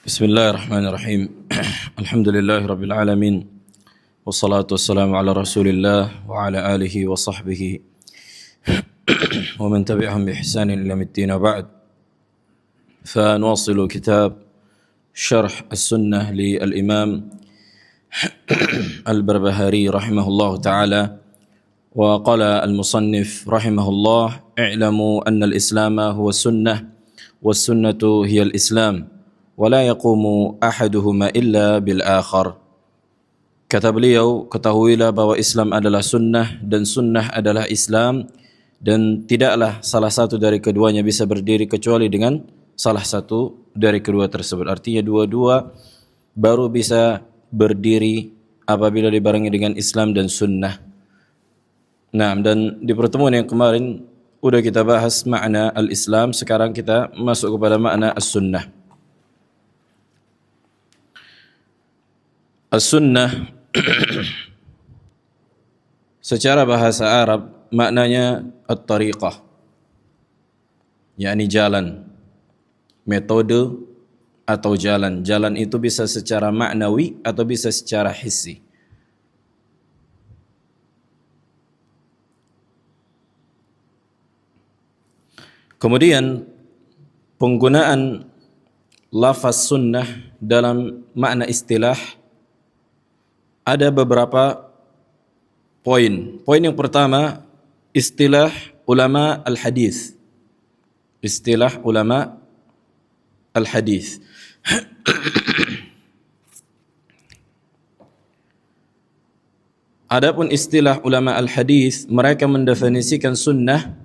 بسم الله الرحمن الرحيم الحمد لله رب العالمين والصلاة والسلام على رسول الله وعلى آله وصحبه ومن تبعهم بإحسان إلى يوم الدين وبعد فنواصل كتاب شرح السنة للإمام البربهاري رحمه الله تعالى وقال المصنف رحمه الله اعلموا أن الإسلام هو السنة والسنة هي الإسلام ولا يقوم أحدهما إلا بالآخر. Kata beliau, ketahuilah bahwa Islam adalah sunnah dan sunnah adalah Islam, dan tidaklah salah satu dari keduanya bisa berdiri kecuali dengan salah satu dari kedua tersebut. Artinya dua-dua baru bisa berdiri apabila dibarengi dengan Islam dan sunnah. Nah, dan di pertemuan yang kemarin udah kita bahas makna al-Islam, sekarang kita masuk kepada makna as-sunnah. As-sunnah secara bahasa Arab maknanya at-tariqah, yakni jalan, metode atau jalan. Jalan itu bisa secara maknawi atau bisa secara hissi. Kemudian penggunaan lafaz sunnah dalam makna istilah ada beberapa poin. Poin yang pertama, istilah ulama al-hadis. Istilah ulama al-hadis. Adapun istilah ulama al-hadis, mereka mendefinisikan sunnah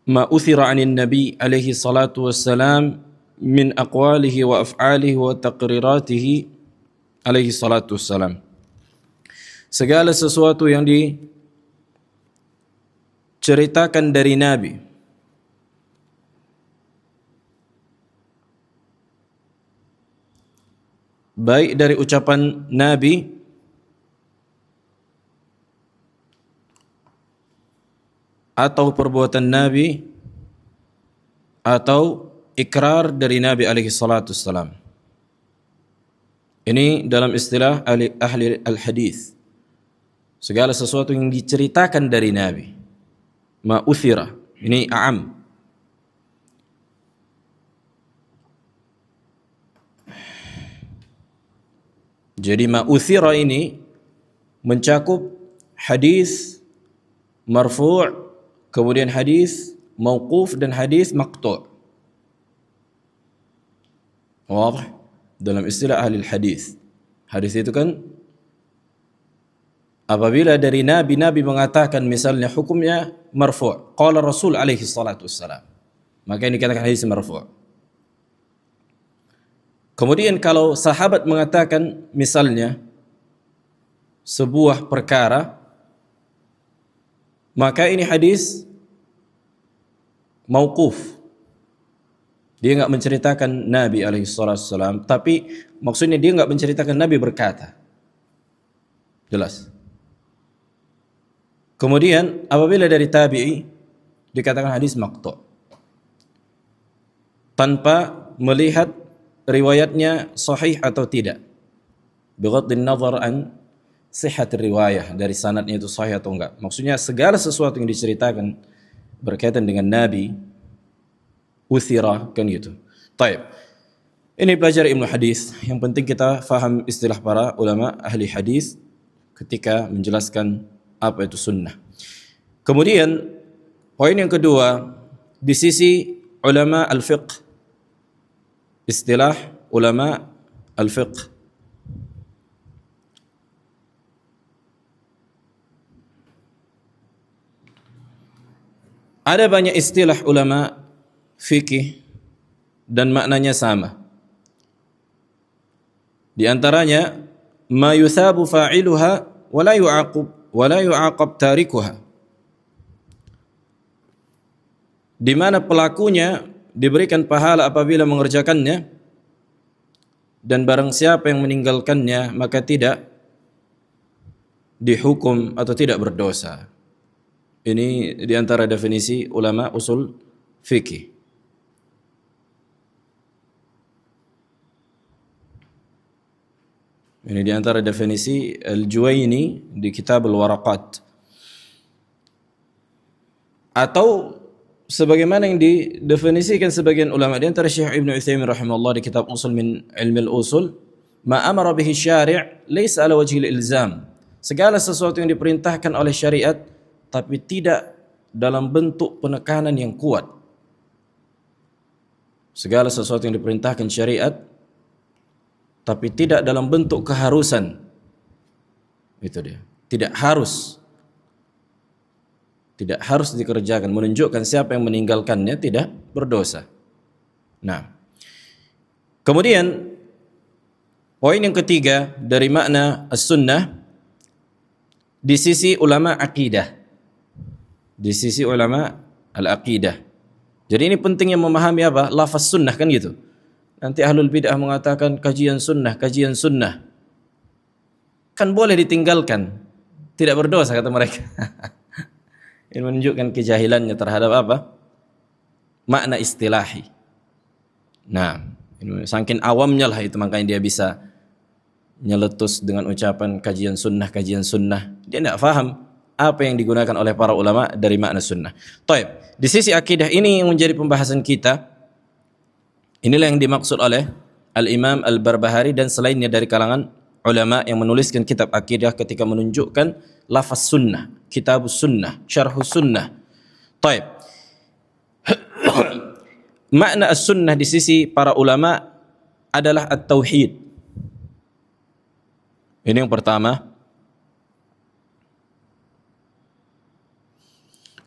ma uthira 'anil nabi alaihi salatu wassalam min aqwalihi wa af'alihi wa taqriratihi alaihi salatu wassalam. Segala sesuatu yang diceritakan dari Nabi baik dari ucapan Nabi atau perbuatan Nabi atau ikrar dari Nabi alaihi salatu wassalam. Ini dalam istilah ahli al-hadis. Segala sesuatu yang diceritakan dari Nabi. Ma uthira. Ini a'am. Jadi ma uthira ini mencakup hadis marfu', kemudian hadis mauquf dan hadis maqtu'. Wadah? Dalam istilah ahli hadis. Hadis itu kan apabila dari Nabi mengatakan misalnya hukumnya marfu', qala Rasul alaihi salatu wassalam, maka ini dikatakan hadis marfu'. Kemudian kalau sahabat mengatakan misalnya sebuah perkara, maka ini hadis mauquf. Dia enggak menceritakan Nabi alaihi wasallam, tapi maksudnya dia enggak menceritakan Nabi berkata. Jelas. Kemudian apabila dari tabi'i dikatakan hadis maqtu', tanpa melihat riwayatnya sahih atau tidak. Bighaddin nazar an sihhat riwayah, dari sanadnya itu sahih atau enggak. Maksudnya segala sesuatu yang diceritakan berkaitan dengan Nabi uthira, kan gitu. Taib. Ini pelajar ilmu hadis. Yang penting kita faham istilah para ulama ahli hadis ketika menjelaskan apa itu sunnah. Kemudian poin yang kedua, di sisi ulama al-fiqh, istilah ulama al-fiqh. Ada banyak istilah ulama fikih dan maknanya sama. Di antaranya ma yuthabu fa'iluha wa la yu'aqab tarikuha. Di mana pelakunya diberikan pahala apabila mengerjakannya, dan barang siapa yang meninggalkannya maka tidak dihukum atau tidak berdosa. Ini di antara definisi ulama usul fikih. Ini di antara definisi Al-Juwaini di kitab Al-Waraqat. Atau sebagaimana yang didefinisikan sebagian ulama di antara Syekh Ibnu Utsaimin rahimahullah di kitab Usul min Ilmi al-Usul, ma amara bihi syari' laysa ala wajhi al-ilzam. Segala sesuatu yang diperintahkan oleh syariat tapi tidak dalam bentuk penekanan yang kuat. Segala sesuatu yang diperintahkan syariat tapi tidak dalam bentuk keharusan. Itu dia. Tidak harus dikerjakan, menunjukkan siapa yang meninggalkannya tidak berdosa. Nah, kemudian poin yang ketiga dari makna as-sunnah di sisi ulama akidah. Di sisi ulama al-aqidah. Jadi ini pentingnya memahami apa? Lafaz sunnah kan gitu. Nanti ahlul bid'ah mengatakan kajian sunnah. Kan boleh ditinggalkan. Tidak berdosa kata mereka. Ini menunjukkan kejahilannya terhadap apa? Makna istilahi. Nah, ini saking awamnya lah itu, makanya dia bisa nyeletus dengan ucapan kajian sunnah. Dia tidak faham apa yang digunakan oleh para ulama dari makna sunnah. Taib. Di sisi akidah ini yang menjadi pembahasan kita. Inilah yang dimaksud oleh Al-Imam Al-Barbahari dan selainnya dari kalangan ulama yang menuliskan kitab akidah ketika menunjukkan lafaz sunnah, kitabus sunnah, syarhus sunnah. Taib. Makna as-sunnah di sisi para ulama adalah at-tauhid. Ini yang pertama.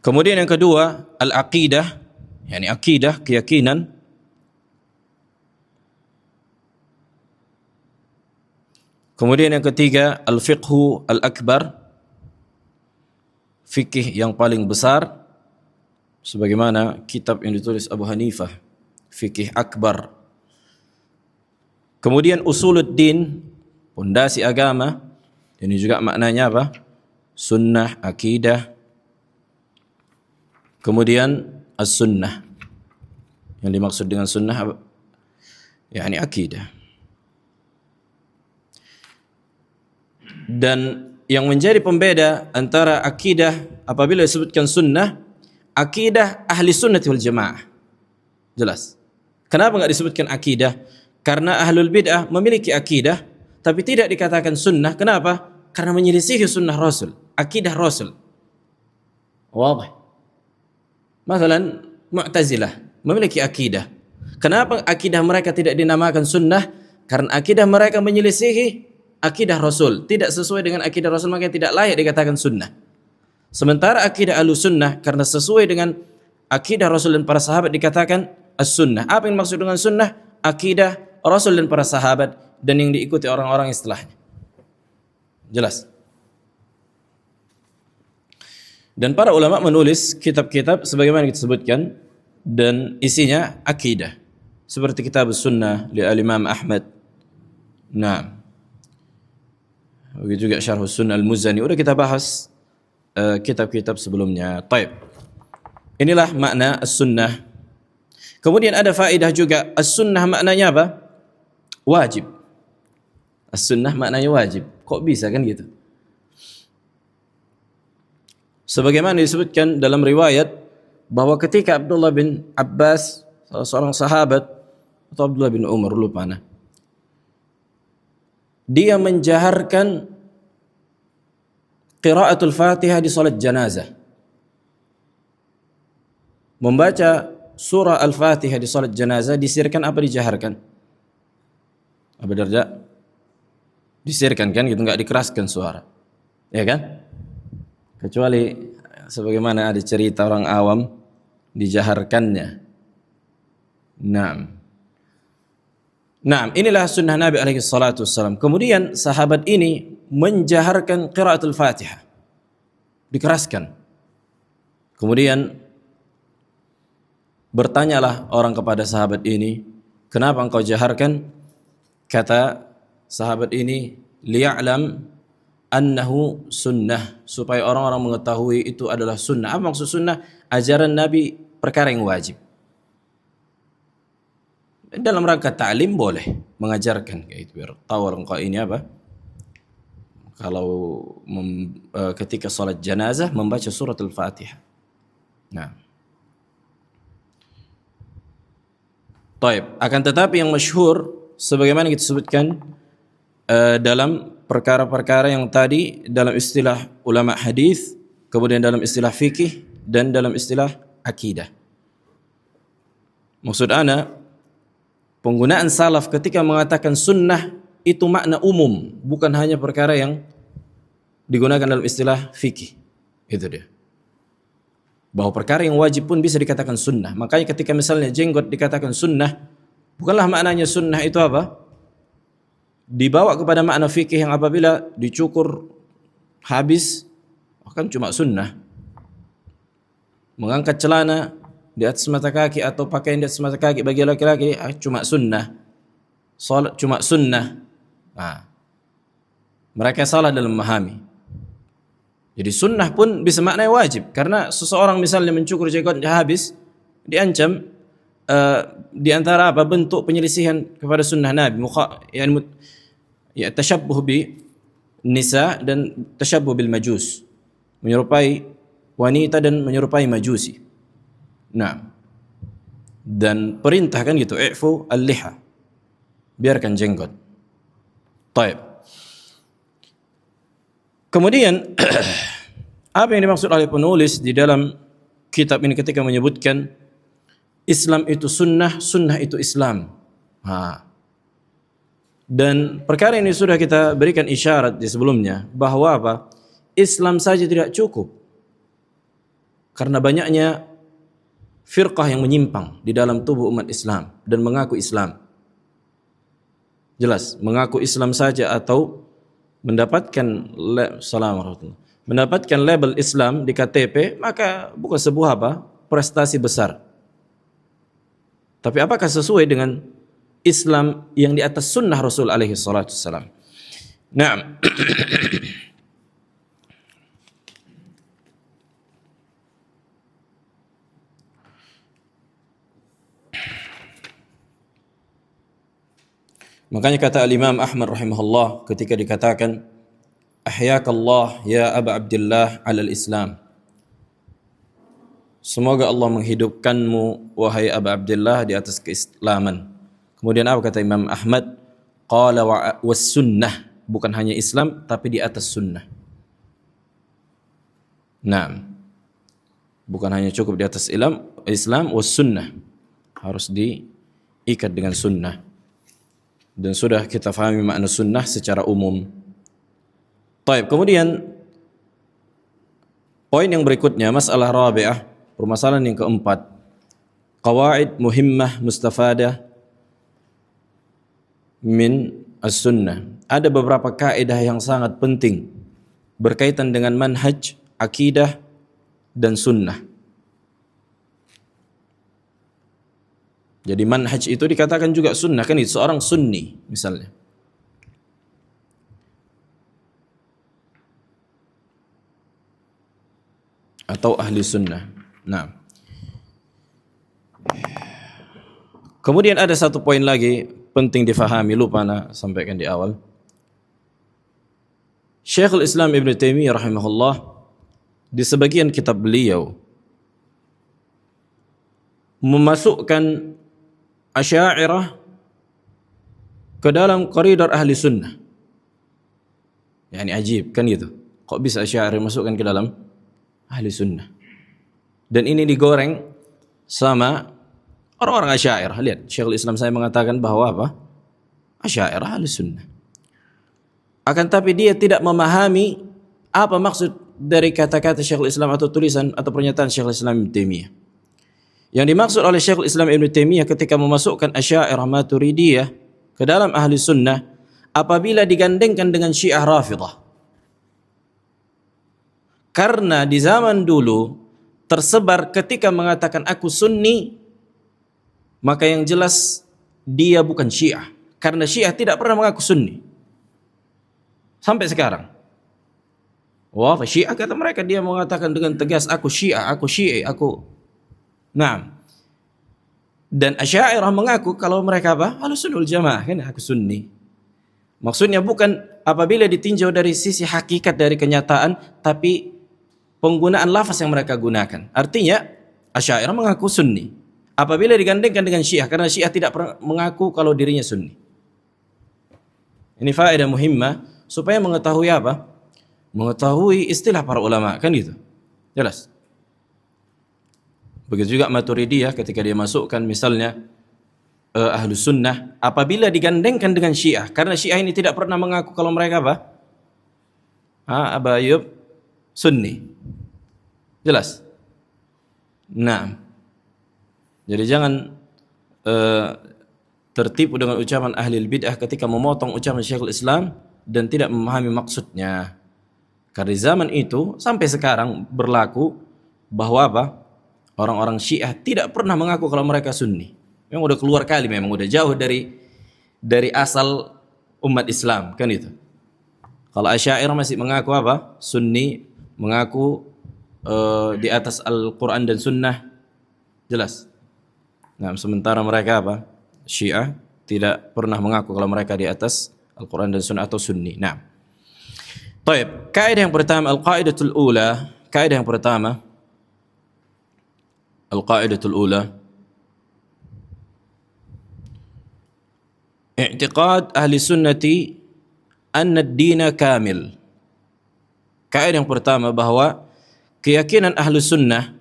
Kemudian yang kedua, al-aqidah, yakni akidah, keyakinan. Kemudian yang ketiga, al-fiqhu al-akbar, fikih yang paling besar, sebagaimana kitab yang ditulis Abu Hanifah, fikih akbar. Kemudian usuluddin, pondasi agama, ini juga maknanya apa? Sunnah, akidah. Kemudian as-sunnah, yang dimaksud dengan sunnah yakni akidah. Dan yang menjadi pembeda antara akidah apabila disebutkan sunnah, akidah ahli sunnati wal jamaah. Jelas. Kenapa enggak disebutkan akidah? Karena ahlul bid'ah memiliki akidah tapi tidak dikatakan sunnah. Kenapa? Karena menyelisihi sunnah Rasul, akidah Rasul. Wadah. Masalan Mu'tazilah memiliki akidah. Kenapa akidah mereka tidak dinamakan sunnah? Karena akidah mereka menyelisihi akidah Rasul, tidak sesuai dengan akidah Rasul, maka tidak layak dikatakan sunnah. Sementara akidah Ahlussunnah karena sesuai dengan akidah Rasul dan para sahabat dikatakan as-sunnah. Apa yang maksud dengan sunnah? Akidah Rasul dan para sahabat dan yang diikuti orang-orang istilahnya. Jelas. Dan para ulama menulis kitab-kitab sebagaimana kita sebutkan dan isinya akidah. Seperti kitab Sunnah li al-Imam Ahmad. Nah, begitu juga Syarh Sunnah Al-Muzani. Udah kita bahas kitab-kitab sebelumnya. Taib. Inilah makna as-sunnah. Kemudian ada faedah juga. As-sunnah maknanya apa? Wajib. As-sunnah maknanya wajib. Kok bisa kan gitu? Sebagaimana disebutkan dalam riwayat bahwa ketika Abdullah bin Abbas, salah seorang sahabat, atau Abdullah bin Umar, lupa nah, dia menjaharkan qiraatul Fatihah di salat janazah. Membaca surah Al-Fatihah di salat janazah disirkan apa dijaharkan? Apa Darda? Disirkan kan gitu, enggak dikeraskan suara. Ya kan? Kecuali sebagaimana ada cerita orang awam dijaharkannya. Nah, inilah sunnah Nabi alaihi salatu wassalam. Kemudian sahabat ini menjaharkan qiraatul Fatihah. Dikeraskan. Kemudian bertanyalah orang kepada sahabat ini, "Kenapa engkau jaharkan?" Kata sahabat ini, "Liya'lam annahu sunnah," supaya orang-orang mengetahui itu adalah sunnah. Apa maksud sunnah? Ajaran Nabi, perkara yang wajib. Dalam rangka ta'lim boleh mengajarkan kayak itu, biar tahu orang kau ini apa? kalau ketika salat jenazah membaca surat Al-Fatihah. Nah. Taib. Akan tetapi yang masyhur sebagaimana kita sebutkan dalam perkara-perkara yang tadi dalam istilah ulama hadis, kemudian dalam istilah fikih dan dalam istilah akidah. Maksud ana penggunaan salaf ketika mengatakan sunnah itu makna umum, bukan hanya perkara yang digunakan dalam istilah fikih. Itu dia. Bahwa perkara yang wajib pun bisa dikatakan sunnah. Makanya ketika misalnya jenggot dikatakan sunnah, bukanlah maknanya sunnah itu apa? Dibawa kepada makna fikih yang apabila dicukur habis, kan cuma sunnah. Mengangkat celana di atas mata kaki atau pakaian di atas mata kaki bagi laki-laki cuma sunnah. Salat cuma sunnah. Nah, mereka salah dalam memahami. Jadi sunnah pun bisa maknanya wajib, karena seseorang misalnya mencukur jenggotnya habis, diancam di antara apa bentuk penyelisihan kepada sunnah Nabi, tasyabbuh bi nisa dan tasyabbuh bil majus, menyerupai wanita dan menyerupai majusi. Nah, dan perintah kan gitu, i'fu al-liha, biarkan jenggot. Taib. Kemudian apa yang dimaksud oleh penulis di dalam kitab ini ketika menyebutkan Islam itu sunnah, sunnah itu Islam. Dan perkara ini sudah kita berikan isyarat di sebelumnya bahwa apa? Islam saja tidak cukup. Karena banyaknya firqah yang menyimpang di dalam tubuh umat Islam dan mengaku Islam. Jelas, mengaku Islam saja atau mendapatkan label Islam di KTP, maka bukan sebuah apa? Prestasi besar. Tapi apakah sesuai dengan Islam yang di atas sunnah Rasul alaihi salatu wassalam? Naam. Makanya kata Al-Imam Ahmad rahimahullah ketika dikatakan ahyakallah ya Aba Abdullah alal Islam. Semoga Allah menghidupkanmu wahai Aba Abdullah di atas keislaman. Kemudian apa kata Imam Ahmad? Qala was sunnah, bukan hanya Islam tapi di atas sunnah. Nah, bukan hanya cukup di atas Islam was sunnah, harus diikat dengan sunnah. Dan sudah kita fahami makna sunnah secara umum. Taib. Kemudian poin yang berikutnya, masalah rabi'ah, permasalahan yang keempat, qawaid muhimmah mustafadah min as-sunnah. Ada beberapa kaidah yang sangat penting berkaitan dengan manhaj, akidah dan sunnah. Jadi manhaj itu dikatakan juga sunnah, kan itu seorang sunni misalnya. Atau ahli sunnah. Nah. Kemudian ada satu poin lagi penting difahami, lupa nak sampaikan di awal. Syekhul Islam Ibn Taimiyah rahimahullah di sebagian kitab beliau memasukkan Asy'ariyah ke dalam koridor ahli sunnah. Yani ajib kan gitu. Kok bisa Asy'ariyah masukkan ke dalam ahli sunnah? Dan ini digoreng sama orang-orang Asy'ariyah. Lihat, Syekhul Islam saya mengatakan bahwa apa? Asy'ariyah ahli sunnah. Akan tapi dia tidak memahami apa maksud dari kata-kata Syekhul Islam atau tulisan atau pernyataan Syekhul Islam Ibn Taimiyah. Yang dimaksud oleh Syekhul Islam Ibn Taimiyah ketika memasukkan Asy'ariyah Maturidiyah ke dalam ahli sunnah apabila digandengkan dengan Syiah Rafidah. Karena di zaman dulu tersebar ketika mengatakan aku sunni, maka yang jelas dia bukan Syiah. Karena Syiah tidak pernah mengaku sunni. Sampai sekarang. Wah, Syiah kata mereka, dia mengatakan dengan tegas aku Syiah, aku Syi'i, aku. Nah, dan Asy'ariyah mengaku kalau mereka apa? Ahlussunnah wal Jamaah, kan aku sunni. Maksudnya bukan apabila ditinjau dari sisi hakikat dari kenyataan, tapi penggunaan lafaz yang mereka gunakan. Artinya Asy'ariyah mengaku Sunni apabila digandengkan dengan Syiah, karena Syiah tidak pernah mengaku kalau dirinya Sunni. Ini faedah muhimmah supaya mengetahui apa? Mengetahui istilah para ulama, kan gitu. Jelas. Begitu juga Maturidiyah ketika dia masukkan misalnya Ahlus Sunnah apabila digandengkan dengan Syiah, karena Syiah ini tidak pernah mengaku kalau mereka apa? Abu Ayyub Sunni. Jelas. Nah, jadi jangan tertipu dengan ucapan ahli bid'ah ketika memotong ucapan Syekhul Islam dan tidak memahami maksudnya. Karena di zaman itu sampai sekarang berlaku bahwa apa? Orang-orang Syiah tidak pernah mengaku kalau mereka Sunni. Memang udah keluar kali, memang udah jauh dari asal umat Islam, kan itu. Kalau Asy'ariyah masih mengaku apa? Sunni, mengaku di atas Al-Quran dan Sunnah, jelas. Nah, sementara mereka apa? Syiah tidak pernah mengaku kalau mereka di atas Al-Quran dan Sunnah atau Sunni. Nah, baik. Kaidah yang pertama, al-qaidatul ula. Kaidah yang pertama, al-qaidatul ula, i'tiqad ahli sunnati anna ad-dina kamil. Kaidah yang pertama bahwa keyakinan ahli sunnah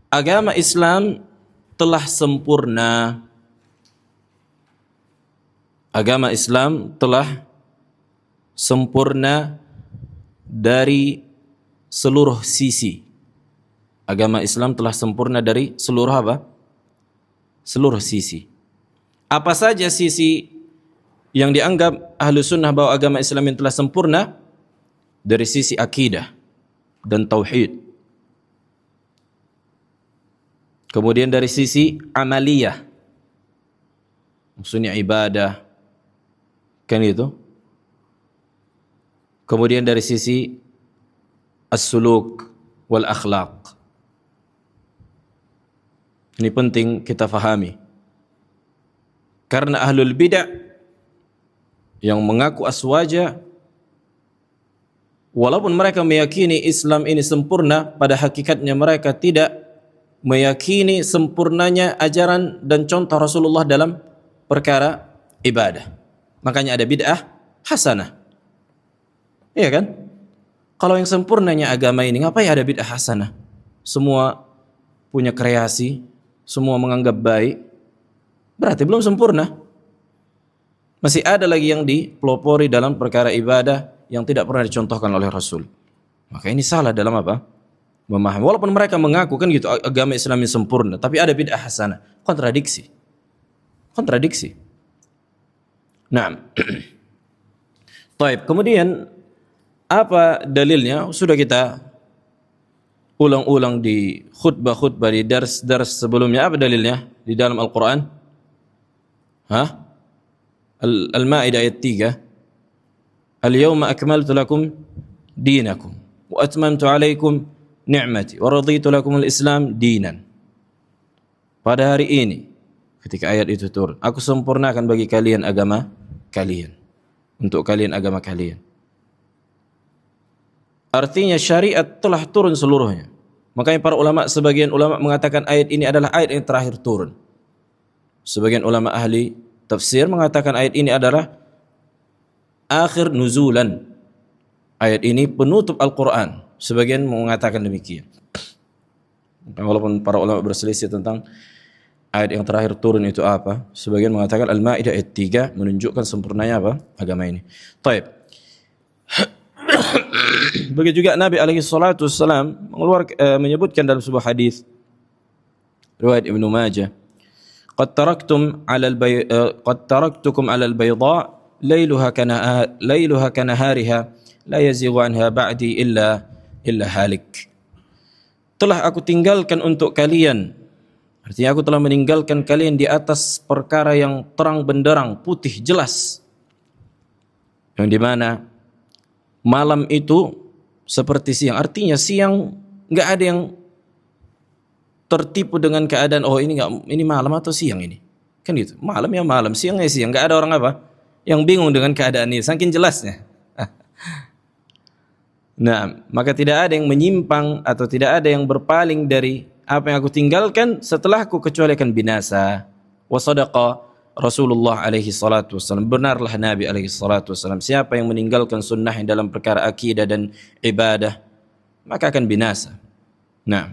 agama Islam telah sempurna. Agama Islam telah sempurna dari seluruh sisi. Agama Islam telah sempurna dari seluruh apa? Seluruh sisi. Apa saja sisi yang dianggap ahlu sunnah bahwa agama Islam yang telah sempurna? Dari sisi akidah dan tauhid. Kemudian dari sisi amaliyah, maksudnya ibadah, kan itu. Kemudian dari sisi as-suluk wal akhlaq. Ini penting kita fahami. Karena ahlul bid'ah yang mengaku aswaja, walaupun mereka meyakini Islam ini sempurna, pada hakikatnya mereka tidak meyakini sempurnanya ajaran dan contoh Rasulullah dalam perkara ibadah. Makanya ada bid'ah hasanah. Iya kan? Kalau yang sempurnanya agama ini, ngapain ada bid'ah hasanah? Semua punya kreasi, semua menganggap baik, berarti belum sempurna. Masih ada lagi yang dipelopori dalam perkara ibadah yang tidak pernah dicontohkan oleh Rasul. Maka ini salah dalam apa? Memahami. Walaupun mereka mengaku kan gitu agama Islam yang sempurna, tapi ada bid'ah hasanah. Kontradiksi. Nah, taib. Kemudian apa dalilnya? Sudah kita ulang-ulang di khutbah-khutbah, di dars-dars sebelumnya. Apa dalilnya di dalam Al-Quran? Al-Ma'idah ayat 3. Al-yawma akmaltu lakum dinakum wa atmamtu alaikum ni'mati wa raditu lakum al-Islam dinan. Pada hari ini ketika ayat itu turun, aku sempurnakan bagi kalian agama kalian, untuk kalian agama kalian. Artinya syariat telah turun seluruhnya. Makanya para ulama, sebagian ulama mengatakan ayat ini adalah ayat yang terakhir turun. Sebagian ulama ahli tafsir mengatakan ayat ini adalah akhir nuzulan. Ayat ini penutup Al-Quran. Sebagian mengatakan demikian. Walaupun para ulama berselisih tentang ayat yang terakhir turun itu apa, sebagian mengatakan Al-Ma'idah ayat 3 menunjukkan sempurnanya apa? Agama ini. Taib. Begitu juga Nabi alaihi salatu wassalam menyebutkan dalam sebuah hadis riwayat Ibnu Majah, qad taraktukum 'ala al-bayda lailuha kanahariha la yazighu anha ba'di illa halik. Telah aku tinggalkan untuk kalian, artinya aku telah meninggalkan kalian di atas perkara yang terang benderang, putih jelas, yang dimana malam itu seperti siang. Artinya siang nggak ada yang tertipu dengan keadaan ini malam atau siang ini, kan gitu. Malam ya malam, siang ya siang. Nggak ada orang apa yang bingung dengan keadaan ini, saking jelasnya. Nah, maka tidak ada yang menyimpang atau tidak ada yang berpaling dari apa yang aku tinggalkan setelahku kecuali akan binasa. Wa sadaqa Rasulullah alaihi salatu wassalam, benarlah Nabi alaihi salatu wassalam, siapa yang meninggalkan sunnah yang dalam perkara akidah dan ibadah maka akan binasa. Nah,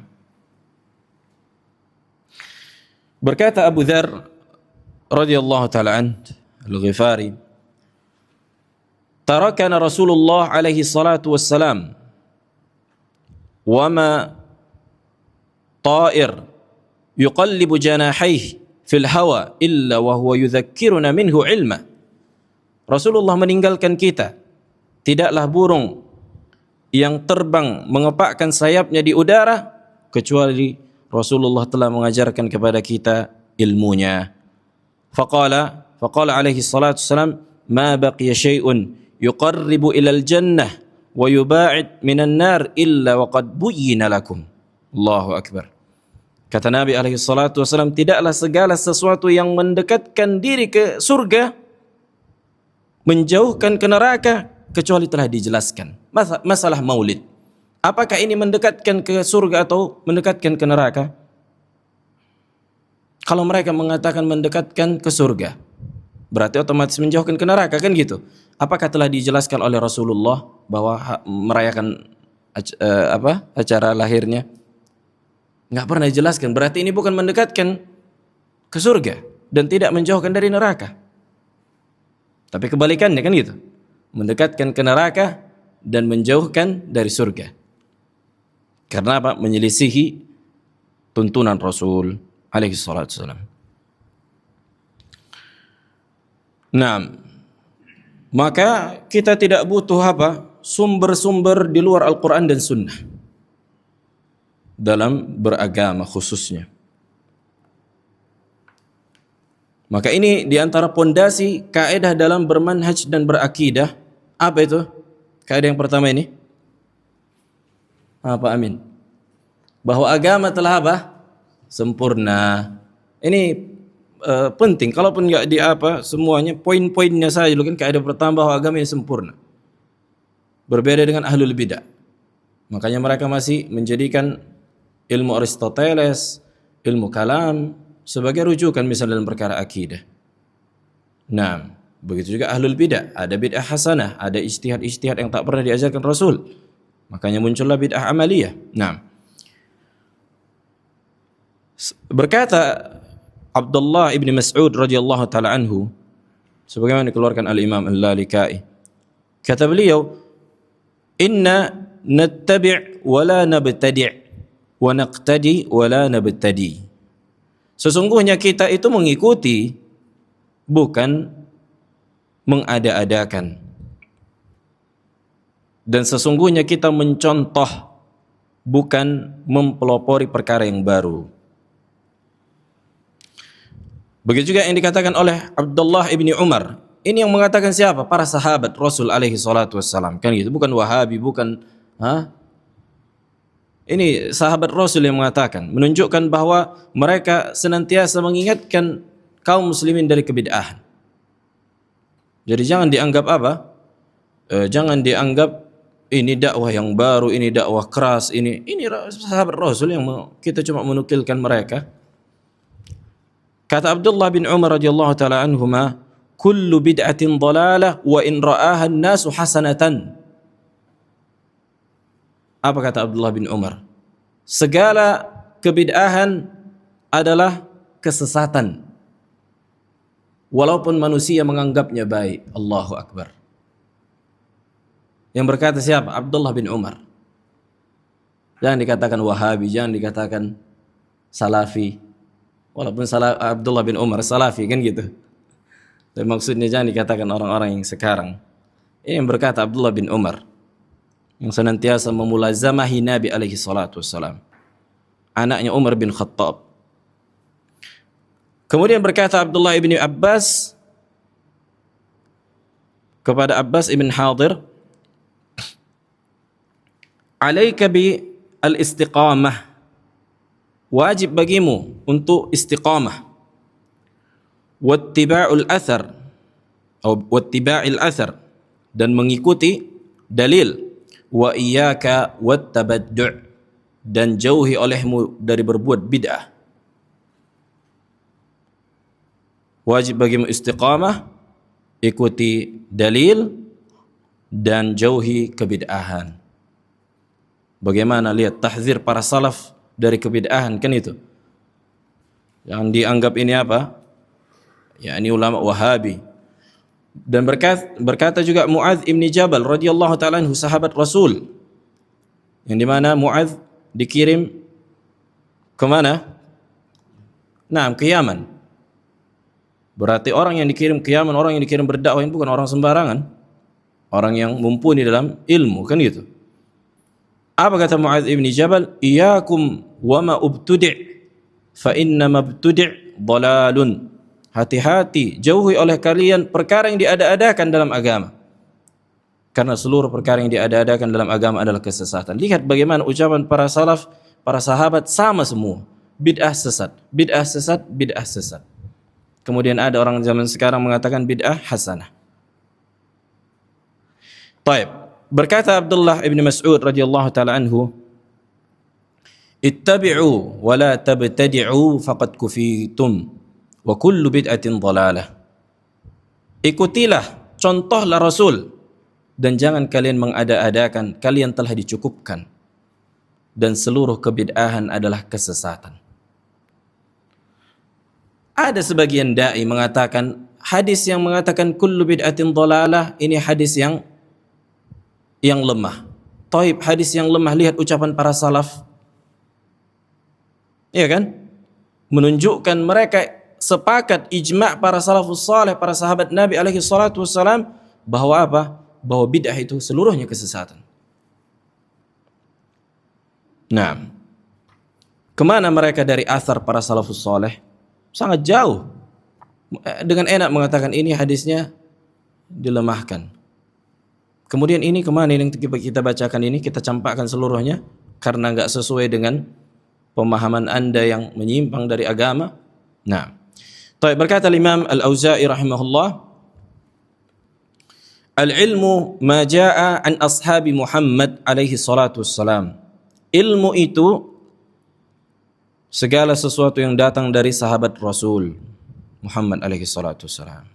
berkata Abu Dzar radhiyallahu taala an al-Ghifari, tarakana Rasulullah alaihi salatu wassalam wa ma ta'ir yuqallibu janahaihi fil hawa illa wa huwa yudzakkiruna minhu ilma. Rasulullah meninggalkan kita, tidaklah burung yang terbang mengepakkan sayapnya di udara kecuali Rasulullah telah mengajarkan kepada kita ilmunya. Faqala alaihi salatu wassalam, ma baqiya syai'un yuqarribu ilal jannah wa yuba'id minan nar illa wa qad buyyina lakum. Allahu akbar. Kata Nabi alaihi salatu wasallam, tidaklah segala sesuatu yang mendekatkan diri ke surga menjauhkan ke neraka kecuali telah dijelaskan. Masalah maulid, apakah ini mendekatkan ke surga atau mendekatkan ke neraka? Kalau mereka mengatakan mendekatkan ke surga, berarti otomatis menjauhkan ke neraka, kan gitu. Apakah telah dijelaskan oleh Rasulullah bahwa merayakan acara lahirnya? Enggak pernah dijelaskan. Berarti ini bukan mendekatkan ke surga dan tidak menjauhkan dari neraka. Tapi kebalikannya, kan gitu. Mendekatkan ke neraka dan menjauhkan dari surga. Karena apa? Menyelisihi tuntunan Rasul alaihi salatu wasallam. Nah, maka kita tidak butuh apa? Sumber-sumber di luar Al-Quran dan Sunnah dalam beragama khususnya. Maka ini diantara pondasi kaidah dalam bermanhaj dan berakidah. Apa itu? Kaidah yang pertama ini apa? Amin. Bahwa agama telah apa? Sempurna. Ini penting. Kalaupun enggak di apa semuanya, poin-poinnya saja dulu, kan kaidah pertama bahwa agama ini sempurna. Berbeda dengan ahlul bidah. Makanya mereka masih menjadikan ilmu Aristoteles, ilmu kalam sebagai rujukan misalnya dalam perkara akidah. Nah, begitu juga ahlul bidah, ada bid'ah hasanah, ada ijtihad-ijtihad yang tak pernah diajarkan Rasul. Makanya muncullah bid'ah amaliyah. Nah, berkata Abdullah ibn Mas'ud radhiyallahu taala anhu, sebagaimana dikeluarkan al-Imam Al-Lalikai, kata beliau, inna nattabi' wa la nabtadi' wa naqtadi wa la nabtadi. Sesungguhnya kita itu mengikuti, bukan mengada-adakan. Dan sesungguhnya kita mencontoh, bukan mempelopori perkara yang baru. Begitu juga yang dikatakan oleh Abdullah ibni Umar. Ini yang mengatakan siapa? Para sahabat Rasul alaihi salatu wassalam. Kan gitu, bukan Wahabi, bukan Ini sahabat Rasul yang mengatakan, menunjukkan bahwa mereka senantiasa mengingatkan kaum muslimin dari kebid'ahan. Jadi jangan dianggap apa? Jangan dianggap ini dakwah yang baru, ini dakwah keras, ini sahabat Rasul yang kita cuma menukilkan mereka. Kata Abdullah bin Umar radhiyallahu taala anhuma, kullu bid'atin dhalalah wa in ra'aha an-nasu hasanatan. Apa kata Abdullah bin Umar? Segala kebid'ahan adalah kesesatan, walaupun manusia menganggapnya baik. Allahu Akbar. Yang berkata siapa? Abdullah bin Umar. Jangan dikatakan Wahabi, jangan dikatakan Salafi. Walaupun Abdullah bin Umar Salafi, kan gitu. Tapi maksudnya jangan dikatakan orang-orang yang sekarang. Ini yang berkata Abdullah bin Umar, yang senantiasa memulazamahi Nabi alaihi salatu wassalam, anaknya Umar bin Khattab. Kemudian berkata Abdullah ibn Abbas kepada Abbas ibn Hadir, alaika bi al-istiqamah, wajib bagimu untuk istiqamah, wattiba'ul athar, atau wattiba'il athar, dan mengikuti dalil. Wa iyyaka wattabaddu', dan jauhi olehmu dari berbuat bid'ah. Wajib bagimu istiqamah, ikuti dalil, dan jauhi kebid'ahan. Bagaimana lihat tahzir para salaf dari kebid'ahan, kan itu yang dianggap ini apa? Ya, ini ulama Wahabi. Dan berkata juga Mu'adz ibn Jabal radhiyallahu ta'ala anhu, sahabat Rasul, yang dimana Mu'adz dikirim ke mana? Nah, ke Yaman. Berarti orang yang dikirim ke Yaman, orang yang dikirim berdakwah, ini bukan orang sembarangan, orang yang mumpuni dalam ilmu, kan gitu. Apa kata Mu'adz ibn Jabal? Iyyakum wa ma ubtudi', fa inna mabtudi' dalalun. Hati-hati, jauhi oleh kalian perkara yang diada-adakan dalam agama, karena seluruh perkara yang diada-adakan dalam agama adalah kesesatan. Lihat bagaimana ucapan para salaf, para sahabat sama semua. Bid'ah sesat, bid'ah sesat, bid'ah sesat. Kemudian ada orang zaman sekarang mengatakan bid'ah hasanah. Taib. Berkata Abdullah ibn Mas'ud radhiyallahu ta'ala anhu, ittabi'u wa la tabtadi'u faqad kufitum wa kullu bid'atin dhalalah. Ikutilah, contohlah Rasul, dan jangan kalian mengada-adakan, kalian telah dicukupkan, dan seluruh kebid'ahan adalah kesesatan. Ada sebagian dai mengatakan hadis yang mengatakan kullu bid'atin dhalalah ini hadis yang lemah. Taib, hadis yang lemah, lihat ucapan para salaf. Iya kan? Menunjukkan mereka sepakat, ijma' para salafus salih, para sahabat Nabi alaihi salatu wassalam, bahwa apa? Bahwa bid'ah itu seluruhnya kesesatan. Nah, kemana mereka dari athar para salafus salih? Sangat jauh. Dengan enak mengatakan ini hadisnya dilemahkan. Kemudian ini kemana yang kita bacakan ini, kita campakkan seluruhnya karena enggak sesuai dengan pemahaman Anda yang menyimpang dari agama. Nah, berkata Imam Al-Auza'i rahimahullah, al-ilmu ma jaa an ashabi Muhammad alaihi salatu wassalam. Ilmu itu segala sesuatu yang datang dari sahabat Rasul Muhammad alaihi salatu wassalam.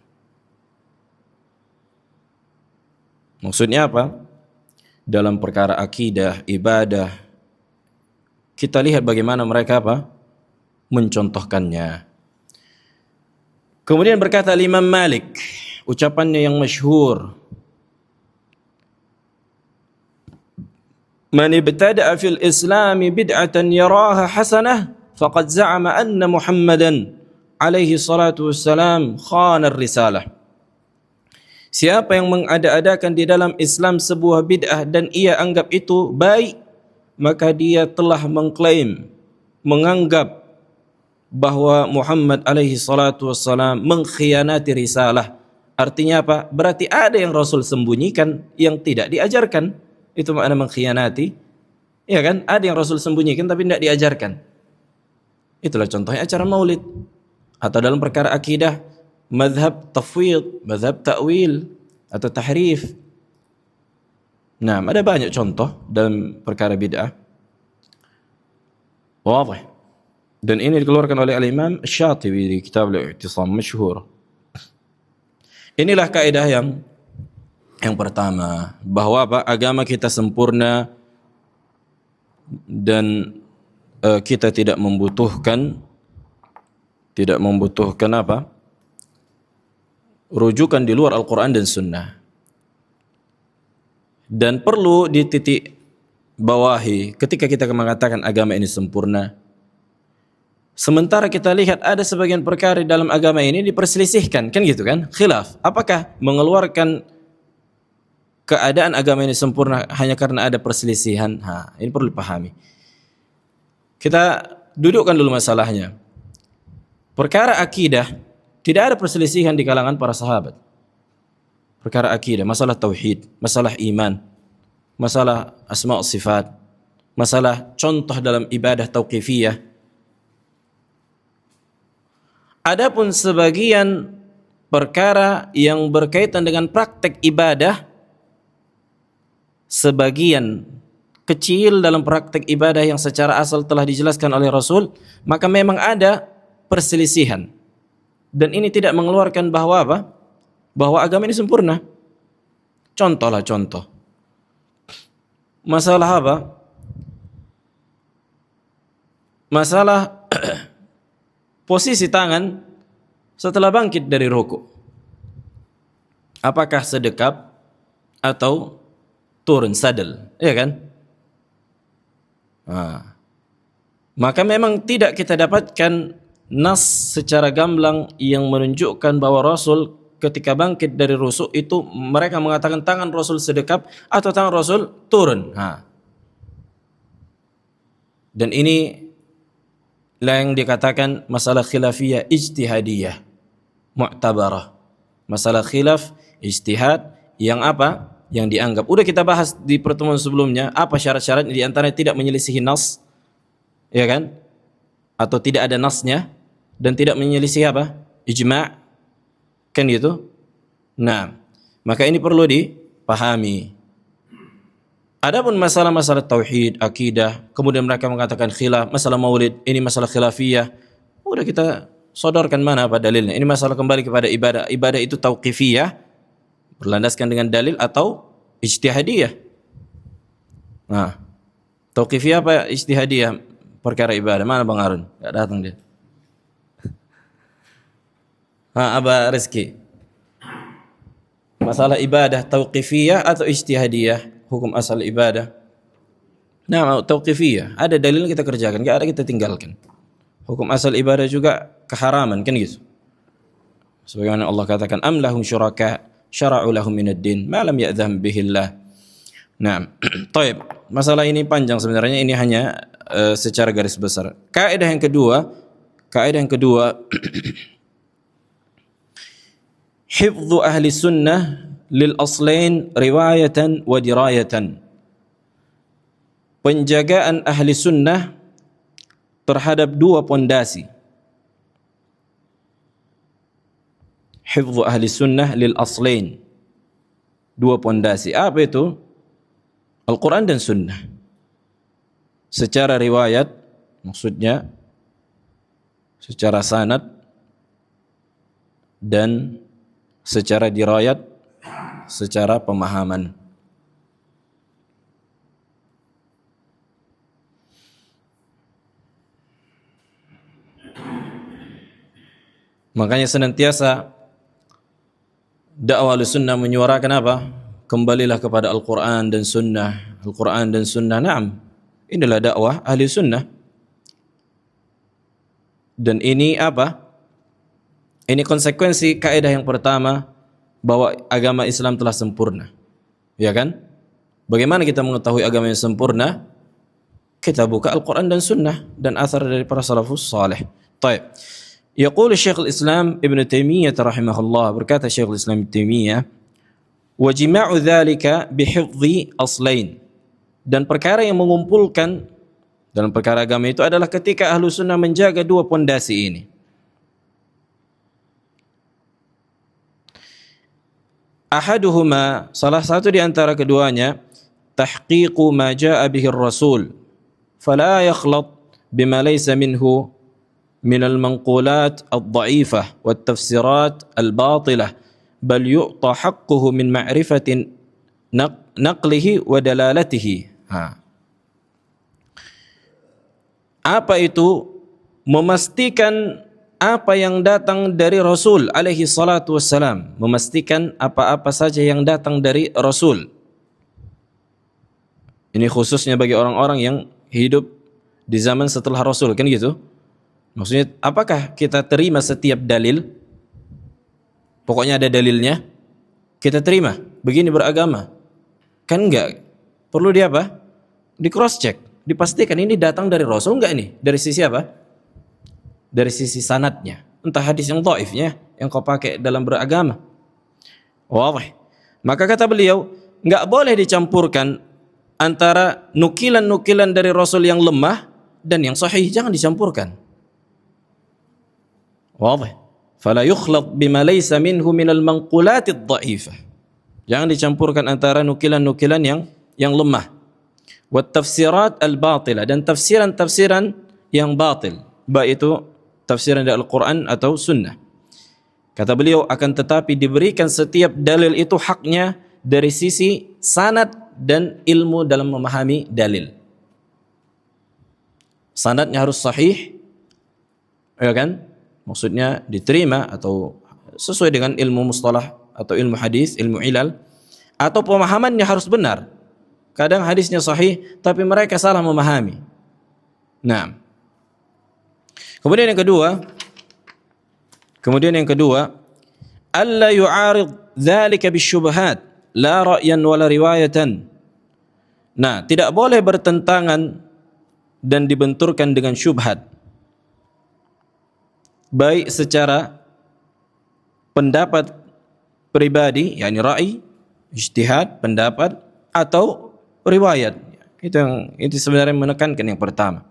Maksudnya apa? Dalam perkara akidah, ibadah, kita lihat bagaimana mereka apa? Mencontohkannya. Kemudian berkata Imam Malik, ucapannya yang masyhur, man ibtada'a fil islami bid'atan yaraha hasanah faqad za'ama anna Muhammadan alaihi salatu wassalam khana ar-risalah. Siapa yang mengada-adakan di dalam Islam sebuah bid'ah dan ia anggap itu baik, maka dia telah mengklaim, menganggap bahwa Muhammad alaihi salatu wassalam mengkhianati risalah. Artinya apa? Berarti ada yang Rasul sembunyikan yang tidak diajarkan. Itu makna mengkhianati. Ya kan? Ada yang Rasul sembunyikan tapi tidak diajarkan. Itulah contohnya acara maulid. Atau dalam perkara akidah, mazhab tafwid, mazhab ta'wil, atau tahrif. Nah, ada banyak contoh dalam perkara bid'ah. Wadah. Dan ini dikeluarkan oleh Al-Imam Syatibi di kitab Al-I'tisam masyhur. Inilah kaidah yang pertama, bahwa apa? Agama kita sempurna dan kita tidak membutuhkan apa? Rujukan di luar Al-Quran dan Sunnah. Dan perlu dititik bawahi ketika kita mengatakan agama ini sempurna, sementara kita lihat ada sebagian perkara dalam agama ini diperselisihkan, kan gitu kan? Khilaf. Apakah mengeluarkan keadaan agama ini sempurna hanya karena ada perselisihan? Ini perlu dipahami. Kita dudukkan dulu masalahnya. Perkara akidah, tidak ada perselisihan di kalangan para sahabat. Perkara akidah, masalah tauhid, masalah iman, masalah asma' sifat, masalah contoh dalam ibadah tauqifiyah. Adapun sebagian perkara yang berkaitan dengan praktek ibadah, sebagian kecil dalam praktek ibadah yang secara asal telah dijelaskan oleh Rasul, maka memang ada perselisihan. Dan ini tidak mengeluarkan bahwa apa? Bahwa agama ini sempurna. Contoh. Masalah apa? Masalah posisi tangan setelah bangkit dari ruku. Apakah sedekap atau turun sadel, ya kan? Maka memang tidak kita dapatkan nas secara gamblang yang menunjukkan bahwa Rasul ketika bangkit dari rusuk itu mereka mengatakan tangan Rasul sedekap atau tangan Rasul turun. Dan ini lah yang dikatakan masalah khilafiyah ijtihadiyah mu'tabarah. Masalah khilaf ijtihad yang apa? Yang dianggap. Udah kita bahas di pertemuan sebelumnya, apa syarat-syaratnya, di antaranya tidak menyelisihi nas, ya kan? Atau tidak ada nasnya, dan tidak menyelisihi apa? Ijma', kan gitu? Nah, maka ini perlu dipahami. Adapun masalah-masalah tauhid, akidah, kemudian mereka mengatakan khilaf, masalah maulid, ini masalah khilafiyah. Udah kita sodorkan mana apa dalilnya. Ini masalah kembali kepada ibadah. Ibadah itu tauqifiyah, berlandaskan dengan dalil atau ijtihadiyah. Nah, tauqifiyah apa ijtihadiyah? Perkara ibadah. Mana Bang Arun? Enggak datang dia. Aba Rizki. Masalah ibadah tauqifiyah atau ijtihadiyah? Hukum asal ibadah. Nah, tauqifiyah. Ada dalil kita kerjakan, enggak ada kita tinggalkan. Hukum asal ibadah juga keharaman, kan gitu. Sebagaimana Allah katakan, am lahum syuraka syara'u lahum minad din ma lam ya'zam bihillah. Nah, taib. Masalah ini panjang sebenarnya, ini hanya secara garis besar. Kaidah yang kedua hifdzu ahli sunnah lil aslain riwayatan wa dirayatan. Penjagaan ahli sunnah terhadap dua pondasi. Hifdzu ahli sunnah lil aslain, dua pondasi. Apa itu? Al-Quran dan sunnah. Secara riwayat, maksudnya secara sanad, dan secara dirayat, secara pemahaman. Makanya senantiasa dakwah Ahlussunnah menyuarakan apa? Kembalilah kepada Al-Quran dan Sunnah. Al-Quran dan Sunnah, na'am. Inilah dakwah Ahli Sunnah. Dan ini apa? Ini konsekuensi kaidah yang pertama, bahwa agama Islam telah sempurna. Ya kan? Bagaimana kita mengetahui agama yang sempurna? Kita buka Al-Quran dan Sunnah dan athar dari para salafus salih. Taib. Yaqul Syekhul Islam Ibn Taimiyah rahimahullah, berkata Syekhul Islam Ibn Taimiyah, wa jima'u dzalika bihifdzi aslain. Dan perkara yang mengumpulkan dalam perkara agama itu adalah ketika ahlu sunnah menjaga dua pondasi ini. Ahaduhuma, salah satu di antara keduanya, tahqiqu ma jaa bihi ar-rasul fala yakhlat bima laysa minhu min al-manqulat ad-dha'ifah wat tafsirat al-batilah bal yu'ta haqquhu min ma'rifatin naqlihi wa dalalatihi. Apa itu? Memastikan apa yang datang dari Rasul alaihi salatu wassalam, memastikan apa-apa saja yang datang dari Rasul. Ini khususnya bagi orang-orang yang hidup di zaman setelah Rasul, kan gitu? Maksudnya, apakah kita terima setiap dalil? Pokoknya ada dalilnya, kita terima. Begini beragama. Kan enggak. Perlu di apa? Di cross check, dipastikan ini datang dari Rasul enggak ini? Dari sisi apa? Dari sisi sanadnya. Entah hadis yang dhaifnya yang kau pakai dalam beragama. Wadih. Maka kata beliau, enggak boleh dicampurkan antara nukilan-nukilan dari Rasul yang lemah dan yang sahih, jangan dicampurkan. Wadih. Fala yukhlat bima laysa minhu minal manqulatid dha'ifah. Jangan dicampurkan antara nukilan-nukilan yang lemah. Wat tafsirat al-batilah, dan tafsiran-tafsiran yang batil. Baik itu tafsiran dari Al-Quran atau Sunnah. Kata beliau, akan tetapi diberikan setiap dalil itu haknya dari sisi sanad dan ilmu dalam memahami dalil. Sanadnya harus sahih, ya kan? Maksudnya diterima atau sesuai dengan ilmu mustalah atau ilmu hadis, ilmu ilal, atau pemahamannya harus benar. Kadang hadisnya sahih tapi mereka salah memahami. Nah, kemudian yang kedua, alla yu'arid dzalika bisyubhat la ra'yan wala riwayatan. Nah, tidak boleh bertentangan dan dibenturkan dengan syubhat, baik secara pendapat pribadi, yakni ra'i, ijtihad, pendapat, atau riwayat. Itu sebenarnya menekankan yang pertama.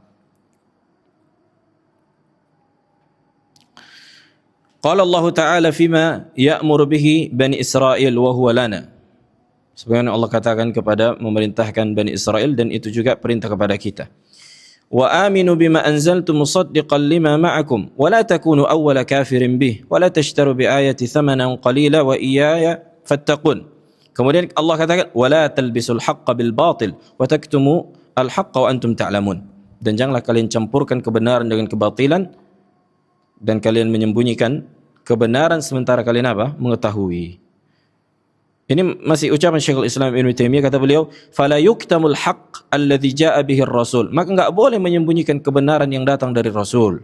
Qala Allah Ta'ala fima ya'muru bihi Bani Israel wa huwa lana. Sebagaimana Allah katakan kepada memerintahkan Bani Israel, dan itu juga perintah kepada kita. Wa aminu bima anzaltu musaddiqan lima ma'akum wa la takunu awwala kafirin bih wa la tashtaru bi ayati thamanan qalila wa iyaya fattaqun. Kemudian Allah katakan wa la talbisul haqqa bil batil wa taktumu al haqqa wa antum ta'lamun. Dan janganlah kalian campurkan kebenaran dengan kebatilan, dan kalian menyembunyikan kebenaran sementara kalian apa? Mengetahui. Ini masih ucapan Syekhul Islam Ibnu Taimiyah, kata beliau, fala yuktamul haqq alladhi jaa bihi ar-rasul. Maka enggak boleh menyembunyikan kebenaran yang datang dari Rasul.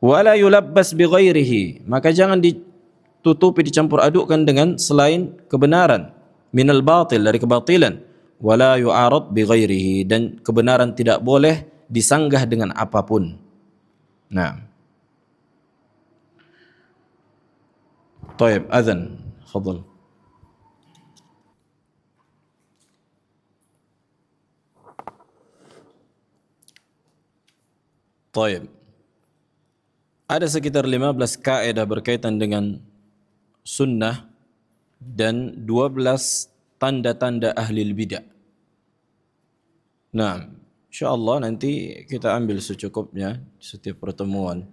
Wala yulabbas bi ghairihi. Maka jangan ditutupi, dicampur adukkan dengan selain kebenaran. Minal batil, dari kebatilan. Wala yu'arad bi ghairihi, dan kebenaran tidak boleh disanggah dengan apapun. Nah. طيب أذن تفضل. طيب, ada sekitar 15 kaidah berkaitan dengan sunnah dan 12 tanda-tanda ahli bidah. Nah, insyaallah nanti kita ambil secukupnya setiap pertemuan,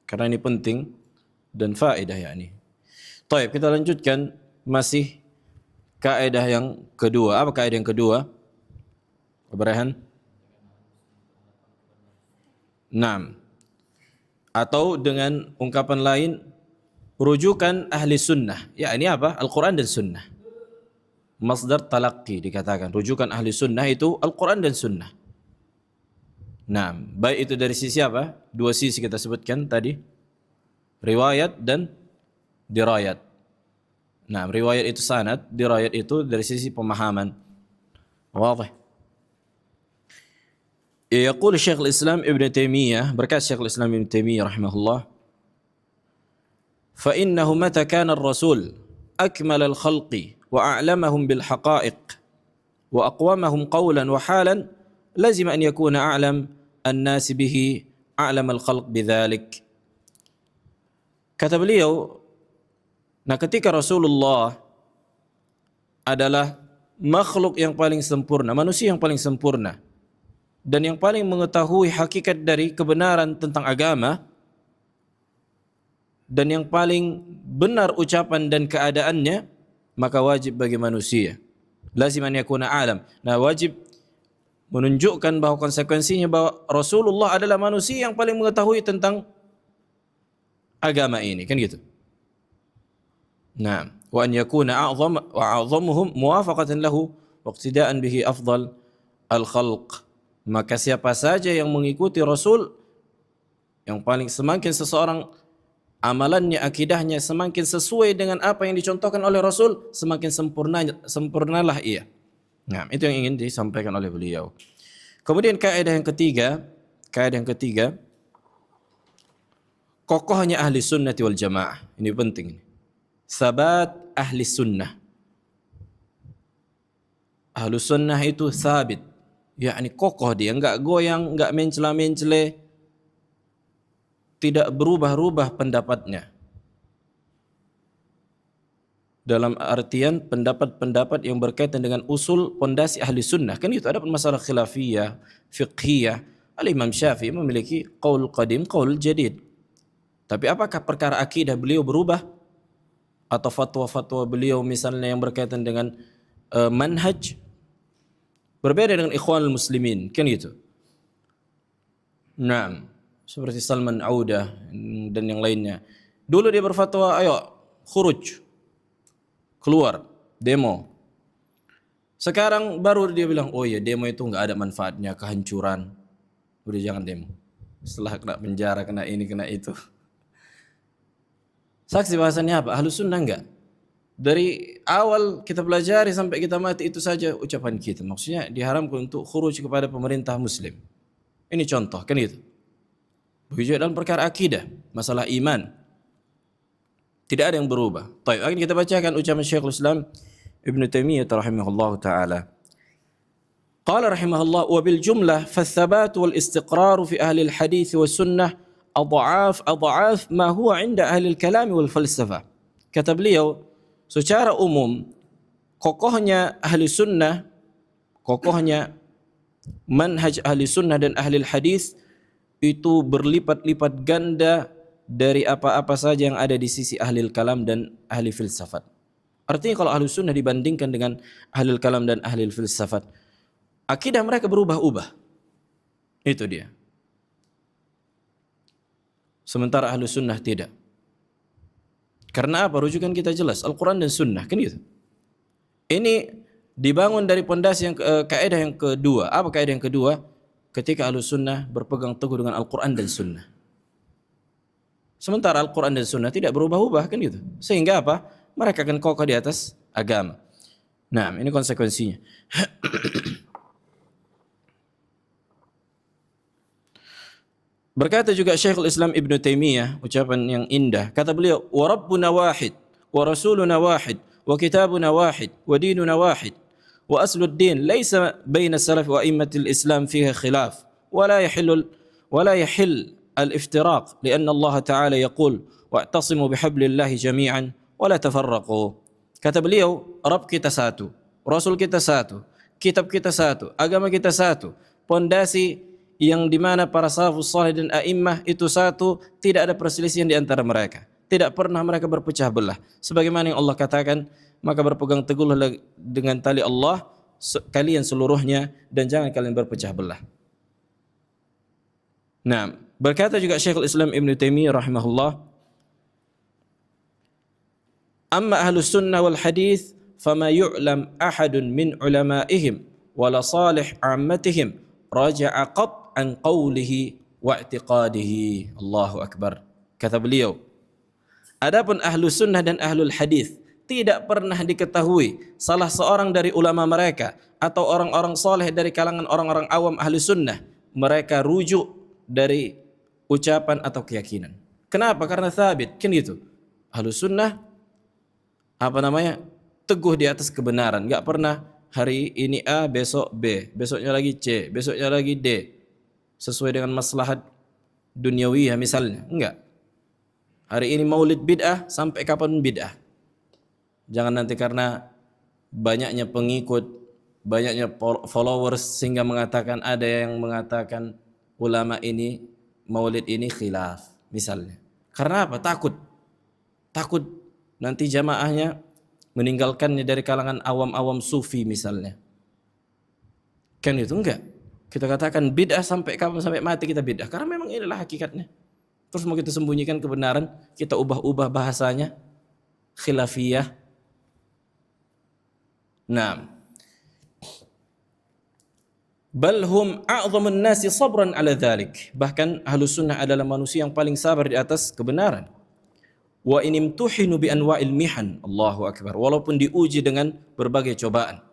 karena ini penting dan faedah yakni. Baik, kita lanjutkan masih kaidah yang kedua. Apa kaidah yang kedua? Ibrahim? Naam. Atau dengan ungkapan lain, rujukan ahli sunnah. Ya, ini apa? Al-Quran dan sunnah. Masdar talaqqi dikatakan. Rujukan ahli sunnah itu Al-Quran dan sunnah. Naam. Baik itu dari sisi apa? Dua sisi kita sebutkan tadi. Riwayat dan dirayat. Nah, riwayat itu sanad, dirayat itu dari sisi pemahaman. Wadah. Yaqul Syekhul Islam Ibnu Taimiyah, berkata Syekhul Islam Ibnu Taimiyah rahimahullah, fa innahu mata kana ar-rasul akmal al-khalqi wa a'lamahum bil haqa'iq wa aqwamahum qawlan wa halan, lazim an yakuna a'lam an-nas bihi a'lam al-khalq bidzalik. Kata beliau, nah ketika Rasulullah adalah makhluk yang paling sempurna, manusia yang paling sempurna, dan yang paling mengetahui hakikat dari kebenaran tentang agama, dan yang paling benar ucapan dan keadaannya, maka wajib bagi manusia, lazim an yakuna alam. Nah, wajib menunjukkan bahwa konsekuensinya bahwa Rasulullah adalah manusia yang paling mengetahui tentang agama ini, kan gitu. Nah, wa an yakuna a'zam wa a'zamuhum muwafaqatan lahu wa iqtida'an bihi afdal al-khalq. Maka siapa saja yang mengikuti Rasul, yang paling semakin seseorang amalannya, akidahnya semakin sesuai dengan apa yang dicontohkan oleh Rasul, semakin sempurnalah ia. Nah, itu yang ingin disampaikan oleh beliau. Kemudian kaidah yang ketiga, kokohnya ahli sunnati wal jamaah. Ini penting. Sabat ahli sunnah. Ahlu sunnah itu sabit, yakni kokoh dia, enggak goyang, enggak mencela-mencele, tidak berubah-ubah pendapatnya. Dalam artian pendapat-pendapat yang berkaitan dengan usul pondasi ahli sunnah. Kan itu ada masalah khilafiyah, fiqhiyah. Al-Imam Syafi'i memiliki qaul qadim, qaul jadid. Tapi apakah perkara akidah beliau berubah? Atau fatwa-fatwa beliau misalnya yang berkaitan dengan manhaj berbeda dengan ikhwanul muslimin, kan itu. Nah, seperti Salman Audah dan yang lainnya. Dulu dia berfatwa, ayo khuruj, keluar, demo. Sekarang baru dia bilang, oh iya demo itu enggak ada manfaatnya, kehancuran. Udah jangan demo. Setelah kena penjara, kena ini, kena itu. Saksi bahasanya apa? Ahlus sunnah enggak? Dari awal kita pelajari sampai kita mati itu saja ucapan kita. Maksudnya diharamkan untuk khuruj kepada pemerintah muslim. Ini contoh, kan itu. Begitu dalam perkara akidah, masalah iman. Tidak ada yang berubah. Baik, akan kita bacakan ucapan Syekhul Islam Ibn Taimiyah rahimahullah ta'ala. Qala rahimahullah, wa bil jumlah fathabat wal istiqrar fi ahli al hadith wa sunnah adha'af ma huwa 'inda ahli al kalam wal falsafah. Kata beliau, secara umum kokohnya ahli sunnah, kokohnya manhaj ahli sunnah dan ahli hadis itu berlipat-lipat ganda dari apa-apa saja yang ada di sisi ahli kalam dan ahli filsafat. Artinya kalau ahli sunnah dibandingkan dengan ahli kalam dan ahli filsafat, akidah mereka berubah-ubah. Itu dia. Sementara ahli sunnah tidak. Karena apa? Rujukan kita jelas, Al-Quran dan Sunnah, kan itu. Ini dibangun dari pondasi yang kaidah yang kedua. Apa kaidah yang kedua? Ketika Ahlus Sunnah berpegang teguh dengan Al-Quran dan Sunnah. Sementara Al-Quran dan Sunnah tidak berubah-ubah, kan gitu. Sehingga apa? Mereka akan kokoh di atas agama. Nah, ini konsekuensinya. Berkata juga Syekhul Islam Ibn Taimiyah, ucapan yang indah. Kata beliau, wa rabbuna wahid, wa rasuluna wahid, wa kitabuna wahid, wa dinuna wahid. وأصل الدين ليس بين السلف وأئمة الإسلام فيها خلاف ولا يحل الافتراق لأن الله تعالى يقول واعتصموا بحبل الله جميعا ولا تفرقوا. Kata beliau, Rabb kita satu, Rasul kita satu, kitab kita satu, agama kita satu, pondasi yang dimana para salafus salih dan a'immah itu satu, tidak ada perselisihan di antara mereka, tidak pernah mereka berpecah belah. Sebagaimana yang Allah katakan, maka berpegang teguhlah dengan tali Allah kalian seluruhnya dan jangan kalian berpecah belah. Nah, berkata juga Syekhul Islam Ibn Taimiyah rahimahullah, amma ahlus sunnah wal hadith fama yu'lam ahadun min ulama'ihim wala salih ammatihim raja'a qat an qawlihi wa i'tiqadihi. Allahu akbar. Kata beliau, adapun ahlus sunnah dan ahlul hadith tidak pernah diketahui salah seorang dari ulama mereka atau orang-orang soleh dari kalangan orang-orang awam ahli sunnah mereka rujuk dari ucapan atau keyakinan. Kenapa? Karena thabit, kan gitu. Ahli sunnah teguh di atas kebenaran, enggak pernah hari ini A, besok B, besoknya lagi C, besoknya lagi D, sesuai dengan maslahat duniawiyah misalnya. Enggak. Hari ini maulid bid'ah, sampai kapan bid'ah. Jangan nanti karena banyaknya pengikut, banyaknya followers sehingga mengatakan, ada yang mengatakan ulama ini, maulid ini khilaf misalnya. Karena apa? Takut nanti jamaahnya meninggalkannya dari kalangan awam-awam sufi misalnya. Kan itu enggak. Kita katakan bid'ah sampai kapan, sampai mati kita bid'ah. Karena memang inilah hakikatnya. Terus mau kita sembunyikan kebenaran, kita ubah-ubah bahasanya khilafiyah. Nah, bal hum a'zamun nasi sabran ala dhalik. Bahkan ahlus sunnah adalah manusia yang paling sabar di atas kebenaran. Wa inimtuhinu bi anwa'il mihan. Allahu akbar. Walaupun diuji dengan berbagai cobaan.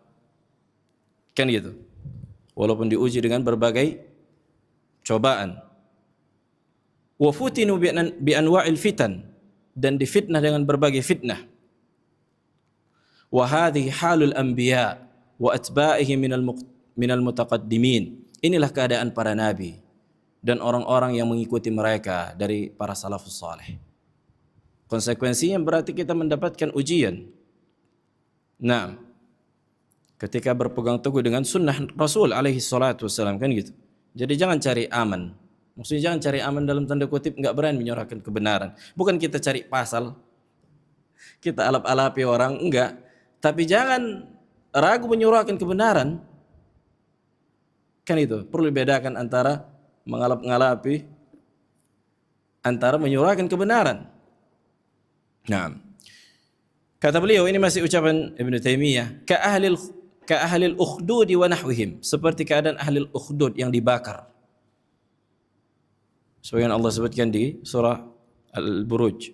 Kan gitu. Walaupun diuji dengan berbagai cobaan. Wa futinu bi anwa'il fitan, dan difitnah dengan berbagai fitnah. Wa hadhihi halul anbiya wa atba'ihi minal minal mutaqaddimin. Inilah keadaan para nabi dan orang-orang yang mengikuti mereka dari para salafus saleh. Konsekuensinya berarti kita mendapatkan ujian. Nah, ketika berpegang teguh dengan sunnah Rasul alaihi salatu wassalam, kan gitu. Jadi jangan cari aman. Maksudnya jangan cari aman dalam tanda kutip enggak berani menyuarakan kebenaran. Bukan kita cari pasal, kita alap-alapi orang, enggak. Tapi jangan ragu menyuarakan kebenaran. Kan itu, perlu dibedakan antara mengalap-ngalapi antara menyuarakan kebenaran. Nah, kata beliau, ini masih ucapan Ibnu Taimiyah, ka ahlil ukhdud wa nahwihim, seperti keadaan ahli ukhdud yang dibakar. Sebagaimana Allah sebutkan di surah Al-Buruj.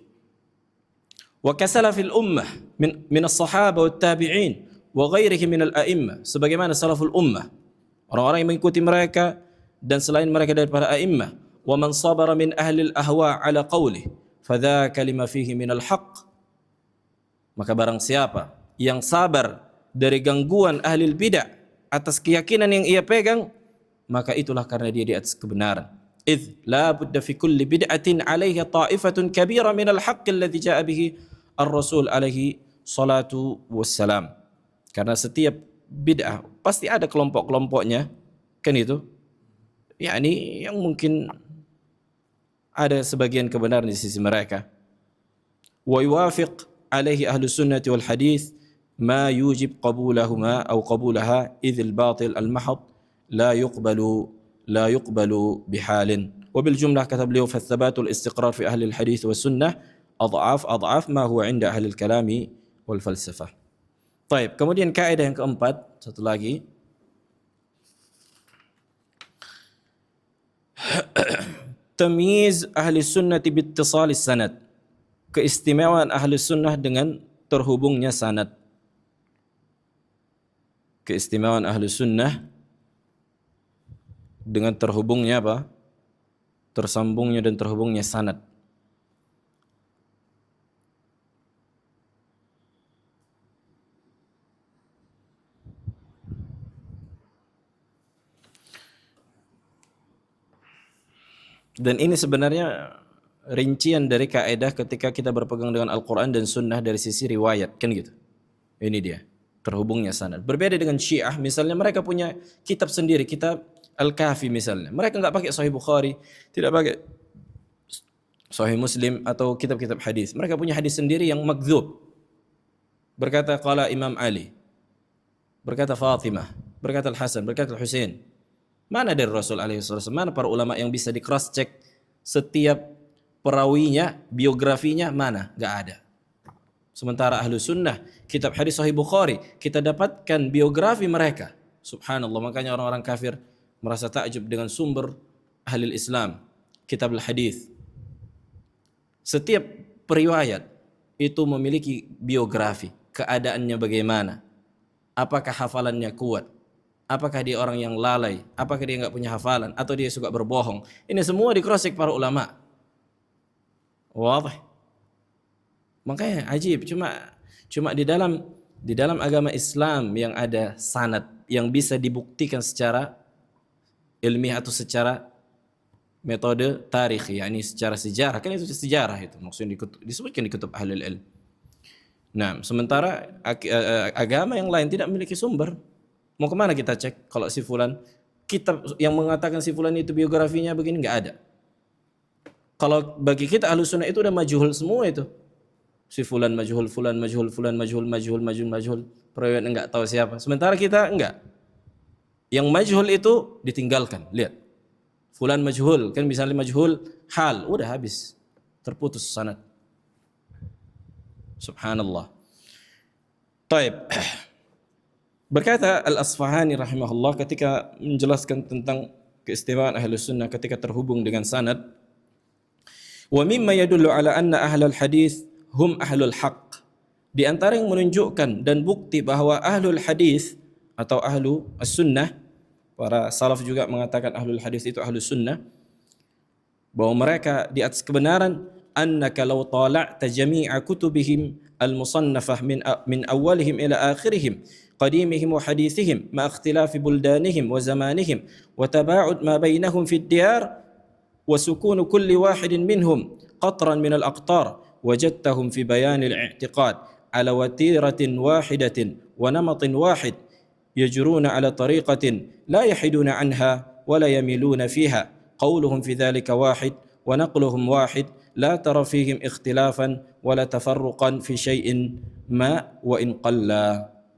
Wa kasalafil ummah min as-sahaba wat tabi'in wa ghairihim min al-a'immah, sebagaimana salaful ummah, orang-orang yang mengikuti mereka dan selain mereka dari para a'immah. Wa man sabara min ahli al-ahwa' ala qawlihi fadzaka lima fihi min al-haqq, maka barang siapa yang sabar dari gangguan ahli bidah atas keyakinan yang ia pegang, maka itulah karena dia di atas kebenaran. Idh la budda fi kulli bid'atin 'alaiha ta'ifatun kabira min al-haqq alladhi ja'a bihi ar-rasul alaihi salatu wassalam. Karena setiap bid'ah pasti ada kelompok-kelompoknya, kan itu? yakni yang mungkin ada sebagian kebenaran di sisi mereka. Wa yuwafiq alaihi ahlus sunnati wal hadith ma yujib qabulahuma aw qabulaha idh al-batil al-mahd la yuqbalu bihalin. Wabil jumlah, kata beliau, fathabatul istiqrar fi ahli al-hadith wa sunnah adhaf ma huwa inda ahli al-kalami wal falsafah. Baik, kemudian kaidah yang keempat, satu lagi. Tamyiz ahli sunnati bittisalis sanad. Keistimewaan ahli sunnah dengan terhubungnya sanad. Keistimewaan ahli sunnah dengan terhubungnya apa? Tersambungnya dan terhubungnya sanad. Dan ini sebenarnya rincian dari kaidah ketika kita berpegang dengan Al-Quran dan Sunnah dari sisi riwayat, kan gitu. Ini dia, terhubungnya sanad. Berbeda dengan Syiah, misalnya mereka punya kitab sendiri, kitab Al-Kafi misalnya. Mereka enggak pakai Sahih Bukhari, tidak pakai Sahih Muslim atau kitab-kitab hadis. Mereka punya hadis sendiri yang makdzub. Berkata qala Imam Ali, berkata Fatimah, berkata Al-Hasan, berkata Al-Husain. Mana dari Rasul alaihi wasallam? Mana para ulama yang bisa di cross check setiap perawinya, biografinya? Mana? Enggak ada. Sementara ahlu sunnah, kitab hadis Sahih Bukhari, kita dapatkan biografi mereka. Subhanallah, makanya orang-orang kafir merasa takjub dengan sumber ahli Islam, kitab al-hadis. Setiap periwayat itu memiliki biografi, keadaannya bagaimana, apakah hafalannya kuat, apakah dia orang yang lalai, apakah dia enggak punya hafalan, atau dia suka berbohong. Ini semua di cross check para ulama. Wadah. Makanya ajib, cuma di dalam agama Islam yang ada sanad yang bisa dibuktikan secara ilmiah atau secara metode tarikh, yakni secara sejarah. Kan itu sejarah itu maksudnya disebutkan di kitab ahlul ilm. Nah, sementara agama yang lain tidak memiliki sumber. Mau kemana kita cek kalau si fulan, kitab yang mengatakan si fulan itu biografinya begini enggak ada. Kalau bagi kita Ahlus Sunnah itu udah majhul semua itu. Si fulan majhul, fulan majhul, fulan majhul. Perawian enggak tahu siapa. Sementara kita enggak. Yang majhul itu ditinggalkan. Lihat. Fulan majhul, kan misalnya majhul hal, udah habis. Terputus sanad. Subhanallah. Taib. Berkata Al-Asfahani rahimahullah ketika menjelaskan tentang keistimewaan Ahlus Sunnah ketika terhubung dengan sanad, wa mimma yadullu ala anna ahlul hadis hum ahlul haqq. Di antara yang menunjukkan dan bukti bahwa ahlul hadis atau ahlu as-sunnah, para salaf juga mengatakan ahlul hadis itu ahlus sunnah, bahwa mereka di atas kebenaran, annaka law tala'ta jami'a kutubihim المصنفة من أولهم إلى آخرهم قديمهم وحديثهم مع اختلاف بلدانهم وزمانهم وتباعد ما بينهم في الديار وسكون كل واحد منهم قطرا من الأقطار وجدتهم في بيان الاعتقاد على وتيرة واحدة ونمط واحد يجرون على طريقة لا يحيدون عنها ولا يميلون فيها قولهم في ذلك واحد ونقلهم واحد لا ترى فيهم اختلافا ولا تفرقا في شيء ما وإن قل.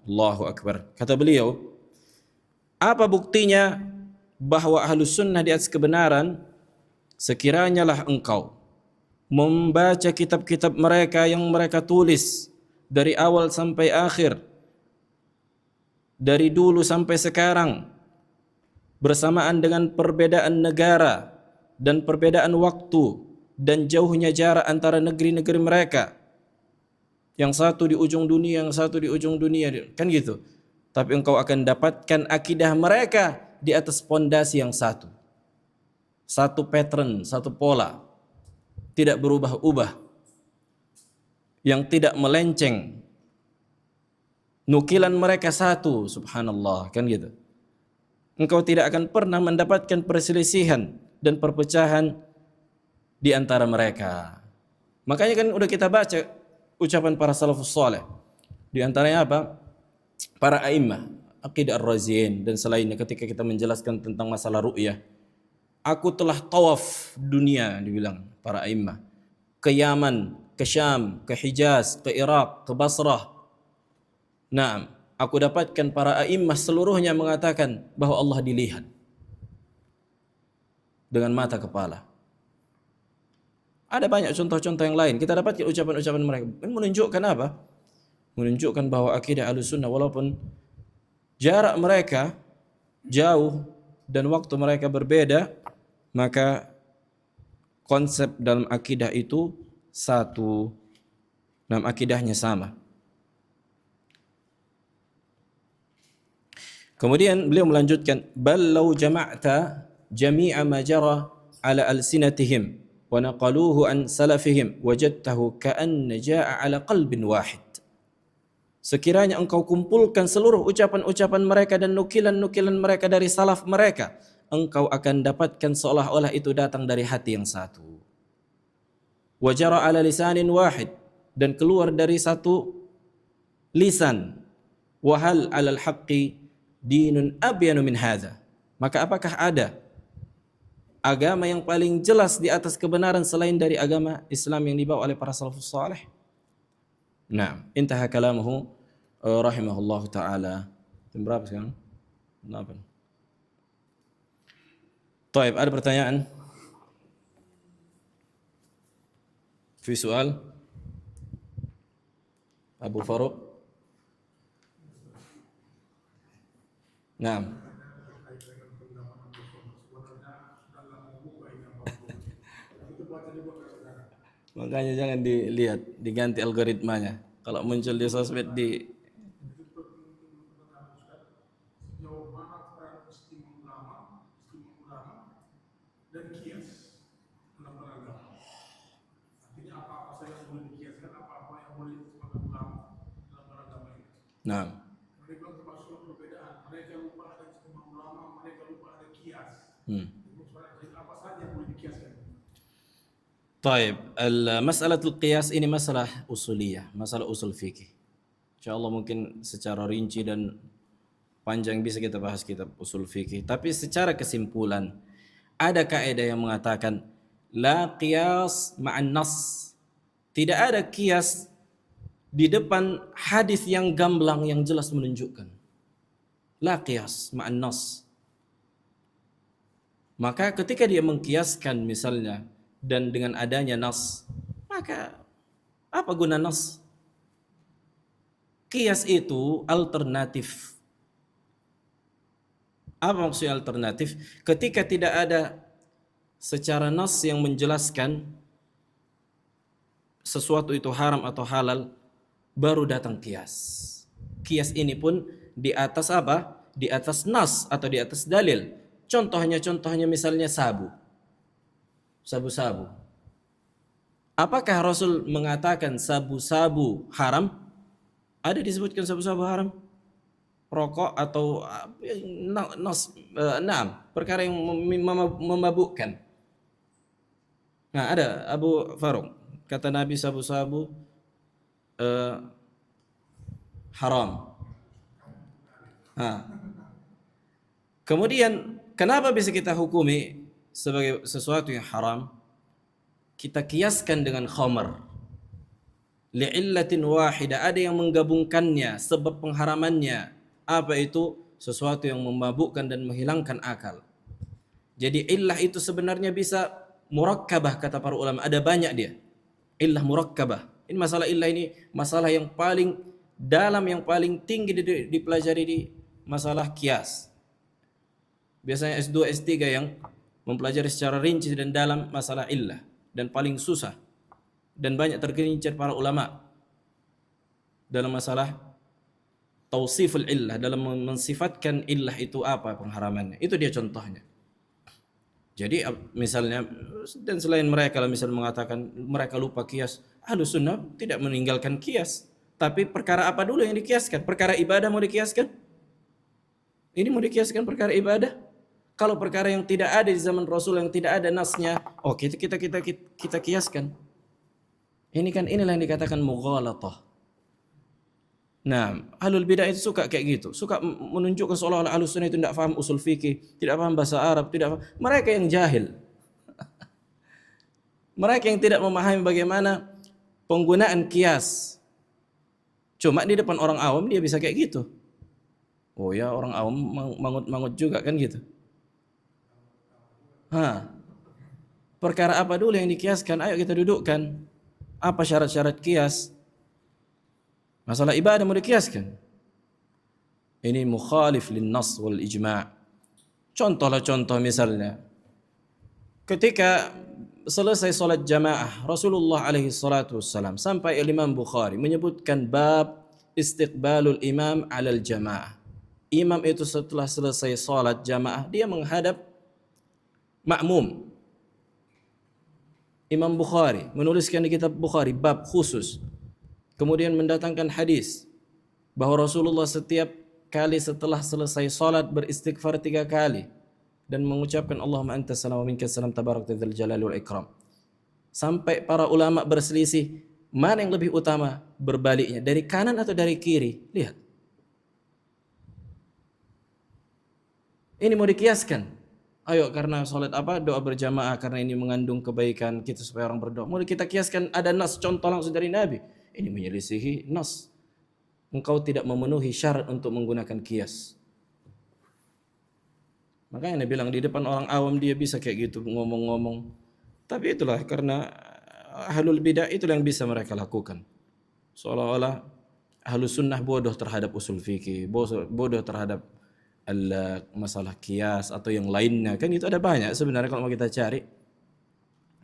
Allahu Akbar. Kata beliau, apa buktinya bahwa ahlus sunnah di atas kebenaran? Sekiranya lah engkau membaca kitab-kitab mereka yang mereka tulis dari awal sampai akhir, dari dulu sampai sekarang, bersamaan dengan perbedaan negara dan perbedaan waktu dan jauhnya jarak antara negeri-negeri mereka, yang satu di ujung dunia, yang satu di ujung dunia, kan gitu. Tapi engkau akan dapatkan akidah mereka di atas pondasi yang satu. Satu pattern, satu pola. Tidak berubah-ubah. Yang tidak melenceng. Nukilan mereka satu, subhanallah, kan gitu. Engkau tidak akan pernah mendapatkan perselisihan dan perpecahan di antara mereka. Makanya kan udah kita baca ucapan para salafus saleh. Di antaranya apa? Para a'immah, Aqidah Ar-Raziyain dan selainnya ketika kita menjelaskan tentang masalah ru'yah. Aku telah tawaf dunia, dibilang para a'immah. Ke Yaman, ke Syam, ke Hijaz, ke Irak, ke Basrah. Nah, aku dapatkan para a'immah seluruhnya mengatakan bahwa Allah dilihat dengan mata kepala. Ada banyak contoh-contoh yang lain. Kita dapat ucapan-ucapan mereka. Ini menunjukkan apa? Menunjukkan bahwa akidah Ahlussunnah walaupun jarak mereka jauh dan waktu mereka berbeda, maka konsep dalam akidah itu satu. Dalam akidahnya sama. Kemudian beliau melanjutkan, bal law jama'ta jami'a ma jara ala alsinatihim wa naqaluhu an salafihim wajadtahu ka'anna ja'a ala qalbin wahid. Sekiranya engkau kumpulkan seluruh ucapan-ucapan mereka dan nukilan-nukilan mereka dari salaf mereka, engkau akan dapatkan seolah-olah itu datang dari hati yang satu. Wa jara ala lisanin wahid, dan keluar dari satu lisan. Wa hal 'alal haqqi dinun abyanu min hadza. Maka apakah ada agama yang paling jelas di atas kebenaran selain dari agama Islam yang dibawa oleh para salafus saleh? Nah, intaha kalamuhu rahimahullahu taala. Jam berapa sekarang? 8. Baik, ada pertanyaan? Fi soal? Abu Faruq? Nah. Makanya jangan dilihat, diganti algoritmanya. Kalau muncul di sosmed di dan kias dalam beragama. Artinya apa-apa saja yang boleh dikiaskan, apa-apa yang boleh disebutkan ulama dalam beragama ini. Nah. Mereka termasuk perbedaan. Mereka lupa ada istimewa ulama, mereka lupa ada kias. Jadi apa saja yang boleh dikiaskan. طيب مسألة القياس ini masalah usuliyah, masalah usul fikih. Insyaallah mungkin secara rinci dan panjang bisa kita bahas kitab usul fikih. Tapi secara kesimpulan, ada kaidah yang mengatakan la qiyas ma'an nas. Tidak ada kias di depan hadis yang gamblang yang jelas menunjukkan. La qiyas ma'an nas. Maka ketika dia mengkiaskan misalnya dan dengan adanya nas, maka apa guna nas? Qiyas itu alternatif. Apa maksudnya alternatif? Ketika tidak ada secara nas yang menjelaskan sesuatu itu haram atau halal, baru datang qiyas. Qiyas ini pun di atas apa? Di atas nas atau di atas dalil. Contohnya misalnya sabu. Sabu-sabu. Apakah Rasul mengatakan sabu-sabu haram? Ada disebutkan sabu-sabu haram? Rokok atau perkara yang memabukkan. Nah, ada Abu Faruk kata Nabi sabu-sabu haram. Kemudian kenapa bisa kita hukumi sebagai sesuatu yang haram? Kita kiaskan dengan khamar. Li'illatin wahidah, ada yang menggabungkannya, sebab pengharamannya. Apa itu? Sesuatu yang memabukkan dan menghilangkan akal. Jadi illah itu sebenarnya bisa murakkabah, kata para ulama. Ada banyak dia. Illah murakkabah. Ini masalah illah ini masalah yang paling dalam, yang paling tinggi dipelajari di masalah kias. Biasanya S2, S3 yang mempelajari secara rinci dan dalam masalah illah, dan paling susah dan banyak tergelincir para ulama dalam masalah tausiful illah, dalam mensifatkan illah itu apa pengharamannya. Itu dia contohnya. Jadi misalnya, dan selain mereka kalau misalnya mengatakan mereka lupa kias, Ahlus Sunnah tidak meninggalkan kias. Tapi perkara apa dulu yang dikiaskan? Perkara ibadah mau dikiaskan? Ini mau dikiaskan perkara ibadah? Kalau perkara yang tidak ada di zaman Rasul, yang tidak ada nasnya, oh kita kiaskan. Ini kan inilah yang dikatakan mughalatah. Nah, ahlul bidah itu suka kayak gitu, suka menunjukkan seolah-olah ahlus sunnah itu tidak paham usul fikih, tidak paham bahasa Arab, tidak paham. Mereka yang jahil. Mereka yang tidak memahami bagaimana penggunaan kias. Cuma di depan orang awam dia bisa kayak gitu. Oh ya, orang awam mangut-mangut juga kan gitu. Perkara apa dulu yang dikiaskan? Ayo kita dudukkan. Apa syarat-syarat kias? Masalah ibadah mau dikiaskan. Ini mukhalif lin-nas wal ijma'. Contoh misalnya, ketika selesai salat jamaah, Rasulullah alaihi salatu wassalam sampai Imam Bukhari menyebutkan bab istiqbalul imam alal jamaah. Imam itu setelah selesai salat jamaah, dia menghadap makmum. Imam Bukhari menuliskan di kitab Bukhari bab khusus. Kemudian mendatangkan hadis bahwa Rasulullah setiap kali setelah selesai salat beristighfar 3 kali dan mengucapkan Allahumma antas salam wa minkas salam tabarakta dzal jalali wal ikram. Sampai para ulama berselisih mana yang lebih utama berbaliknya, dari kanan atau dari kiri. Lihat. Ini mau dikiaskan. Ayo, karena salat doa berjamaah karena ini mengandung kebaikan kita supaya orang berdoa. Mau kita kiaskan, ada nas contoh langsung dari Nabi. Ini menyelisihi nas. Engkau tidak memenuhi syarat untuk menggunakan kias. Makanya Nabi bilang di depan orang awam dia bisa kayak gitu ngomong-ngomong. Tapi itulah karena ahlul bidah itulah yang bisa mereka lakukan. Seolah-olah ahlus sunnah bodoh terhadap usul fikih, bodoh terhadap masalah kias atau yang lainnya. Kan itu ada banyak sebenarnya kalau mau kita cari.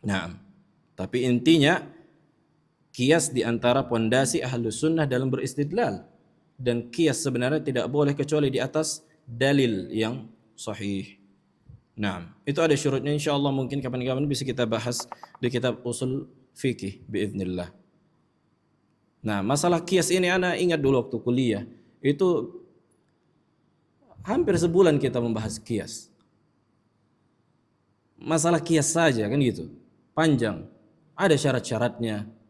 Nah, tapi intinya kias di antara pondasi ahlus sunnah dalam beristidlal, dan kias sebenarnya tidak boleh kecuali di atas dalil yang sahih. Nah, itu ada syurutnya, insyaallah mungkin kapan-kapan bisa kita bahas di kitab usul fikih biiznillah. Nah, masalah kias ini ana ingat dulu waktu kuliah, itu hampir sebulan kita membahas kias. Masalah kias saja kan gitu, panjang, ada syarat-syaratnya.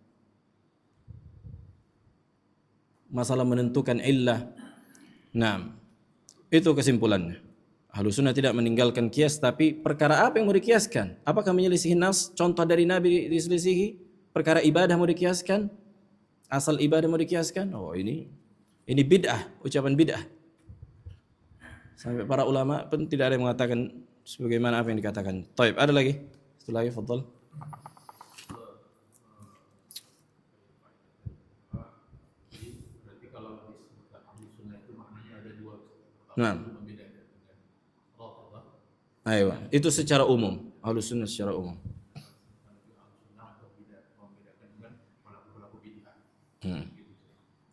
Masalah menentukan illah. Nah, itu kesimpulannya. Ahlus sunnah tidak meninggalkan kias, tapi perkara apa yang mau dikiaskan? Apakah menyelisihi nas? Contoh dari Nabi diselisihi? Perkara ibadah mau dikiaskan? Asal ibadah mau dikiaskan? Oh, ini bid'ah, ucapan bid'ah. Sampai para ulama pun tidak ada yang mengatakan sebagaimana apa yang dikatakan. Taib, ada lagi? Satu lagi, fadhal. Nah, ayo, itu secara umum, Ahlus Sunnah secara umum.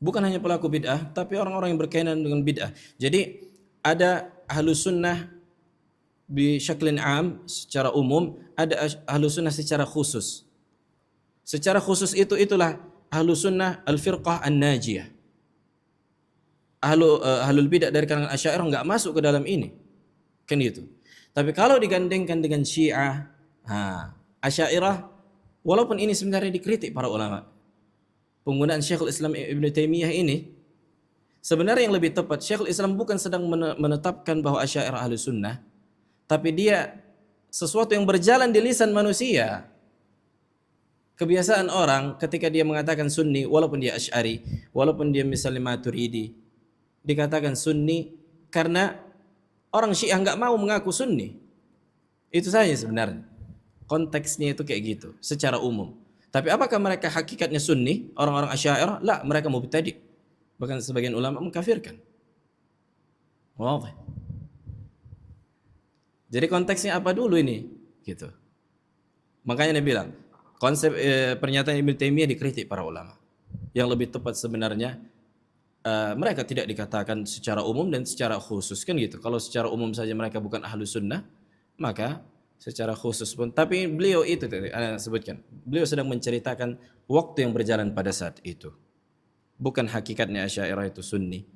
Bukan hanya pelaku bid'ah, tapi orang-orang yang berkaitan dengan bid'ah. Jadi ada Ahlus Sunnah bi syaklin am secara umum, ada Ahlus Sunnah secara khusus. Secara khusus itulah ahlu sunnah al-firqah an-najiyah. Ahlul bidah dari kalangan Asy'ariyah enggak masuk ke dalam ini. Kan gitu. Tapi kalau digandengkan dengan Syiah, Asy'ariyah, walaupun ini sebenarnya dikritik para ulama, penggunaan Syekhul Islam Ibn Taimiyah ini, sebenarnya yang lebih tepat, Syekhul Islam bukan sedang menetapkan bahwa Asy'ariyah ahlu sunnah, tapi dia sesuatu yang berjalan di lisan manusia. Kebiasaan orang ketika dia mengatakan Sunni, walaupun dia Asy'ari, walaupun dia misalnya Maturidi, dikatakan Sunni karena orang Syiah nggak mau mengaku Sunni. Itu saja sebenarnya. Konteksnya itu kayak gitu, secara umum. Tapi apakah mereka hakikatnya Sunni, orang-orang Asy'ariyah? La, mereka mubtadi'. Bahkan sebagian ulama mengkafirkan. Wow. Jadi konteksnya apa dulu ini? Gitu. Makanya dia bilang, konsep pernyataan Ibnu Taimiyah dikritik para ulama. Yang lebih tepat sebenarnya mereka tidak dikatakan secara umum dan secara khusus, kan gitu. Kalau secara umum saja mereka bukan ahlu sunnah, maka secara khusus pun. Tapi beliau itu sebutkan, beliau sedang menceritakan waktu yang berjalan pada saat itu. Bukan hakikatnya Asy'ariyah itu Sunni.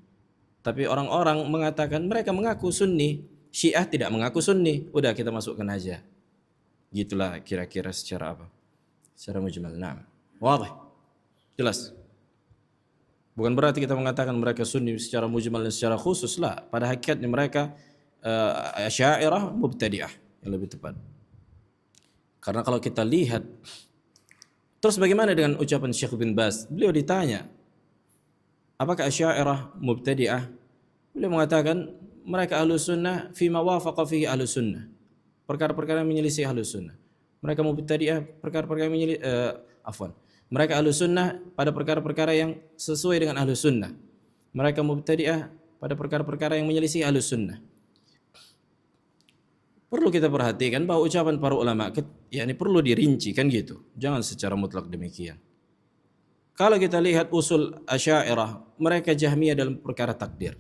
Tapi orang-orang mengatakan mereka mengaku Sunni, Syiah tidak mengaku Sunni. Udah kita masukkan aja. Gitulah kira-kira secara apa? Secara mujmal. Naam. Wadih. Jelas. Bukan berarti kita mengatakan mereka Sunni secara mujmal dan secara khusus lah. Pada hakikatnya mereka Asy'ariyah mubtadi'ah yang lebih tepat. Karena kalau kita lihat, terus bagaimana dengan ucapan Syekh bin Baz? Beliau ditanya, apakah Asy'ariyah mubtadi'ah? Beliau mengatakan mereka ahlu sunnah fima wafaqa fihi ahlu sunnah. Perkara-perkara yang menyelisih ahlu sunnah. Mereka mubtadi'ah perkara-perkara yang menyelisih mereka ahlu sunnah pada perkara-perkara yang sesuai dengan ahlu sunnah. Mereka mubtadi'ah pada perkara-perkara yang menyelisih ahlu sunnah. Perlu kita perhatikan bahwa ucapan para ulama yakni perlu dirinci, kan gitu. Jangan secara mutlak demikian. Kalau kita lihat usul Asy'ariyah, mereka Jahmiyah dalam perkara takdir.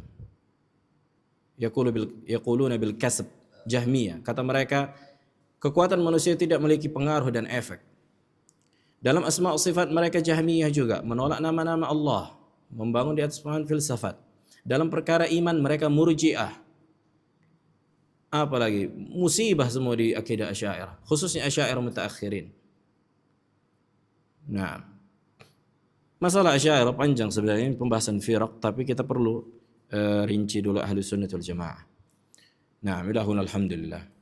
Yaquluna bil kasb, Jahmiyah. Kata mereka, kekuatan manusia tidak memiliki pengaruh dan efek. Dalam asma' sifat mereka Jahmiyah juga menolak nama-nama Allah, membangun di atas pemahaman filsafat. Dalam perkara iman mereka Murji'ah. Apalagi musibah semua di akidah Asy'ariyah, khususnya Asy'ariyah mutaakhirin. Nah, masalah Asy'ariyah panjang sebenarnya, pembahasan firaq, tapi kita perlu rinci dulu ahli sunnah wal jamaah. Nah, alhamdulillah.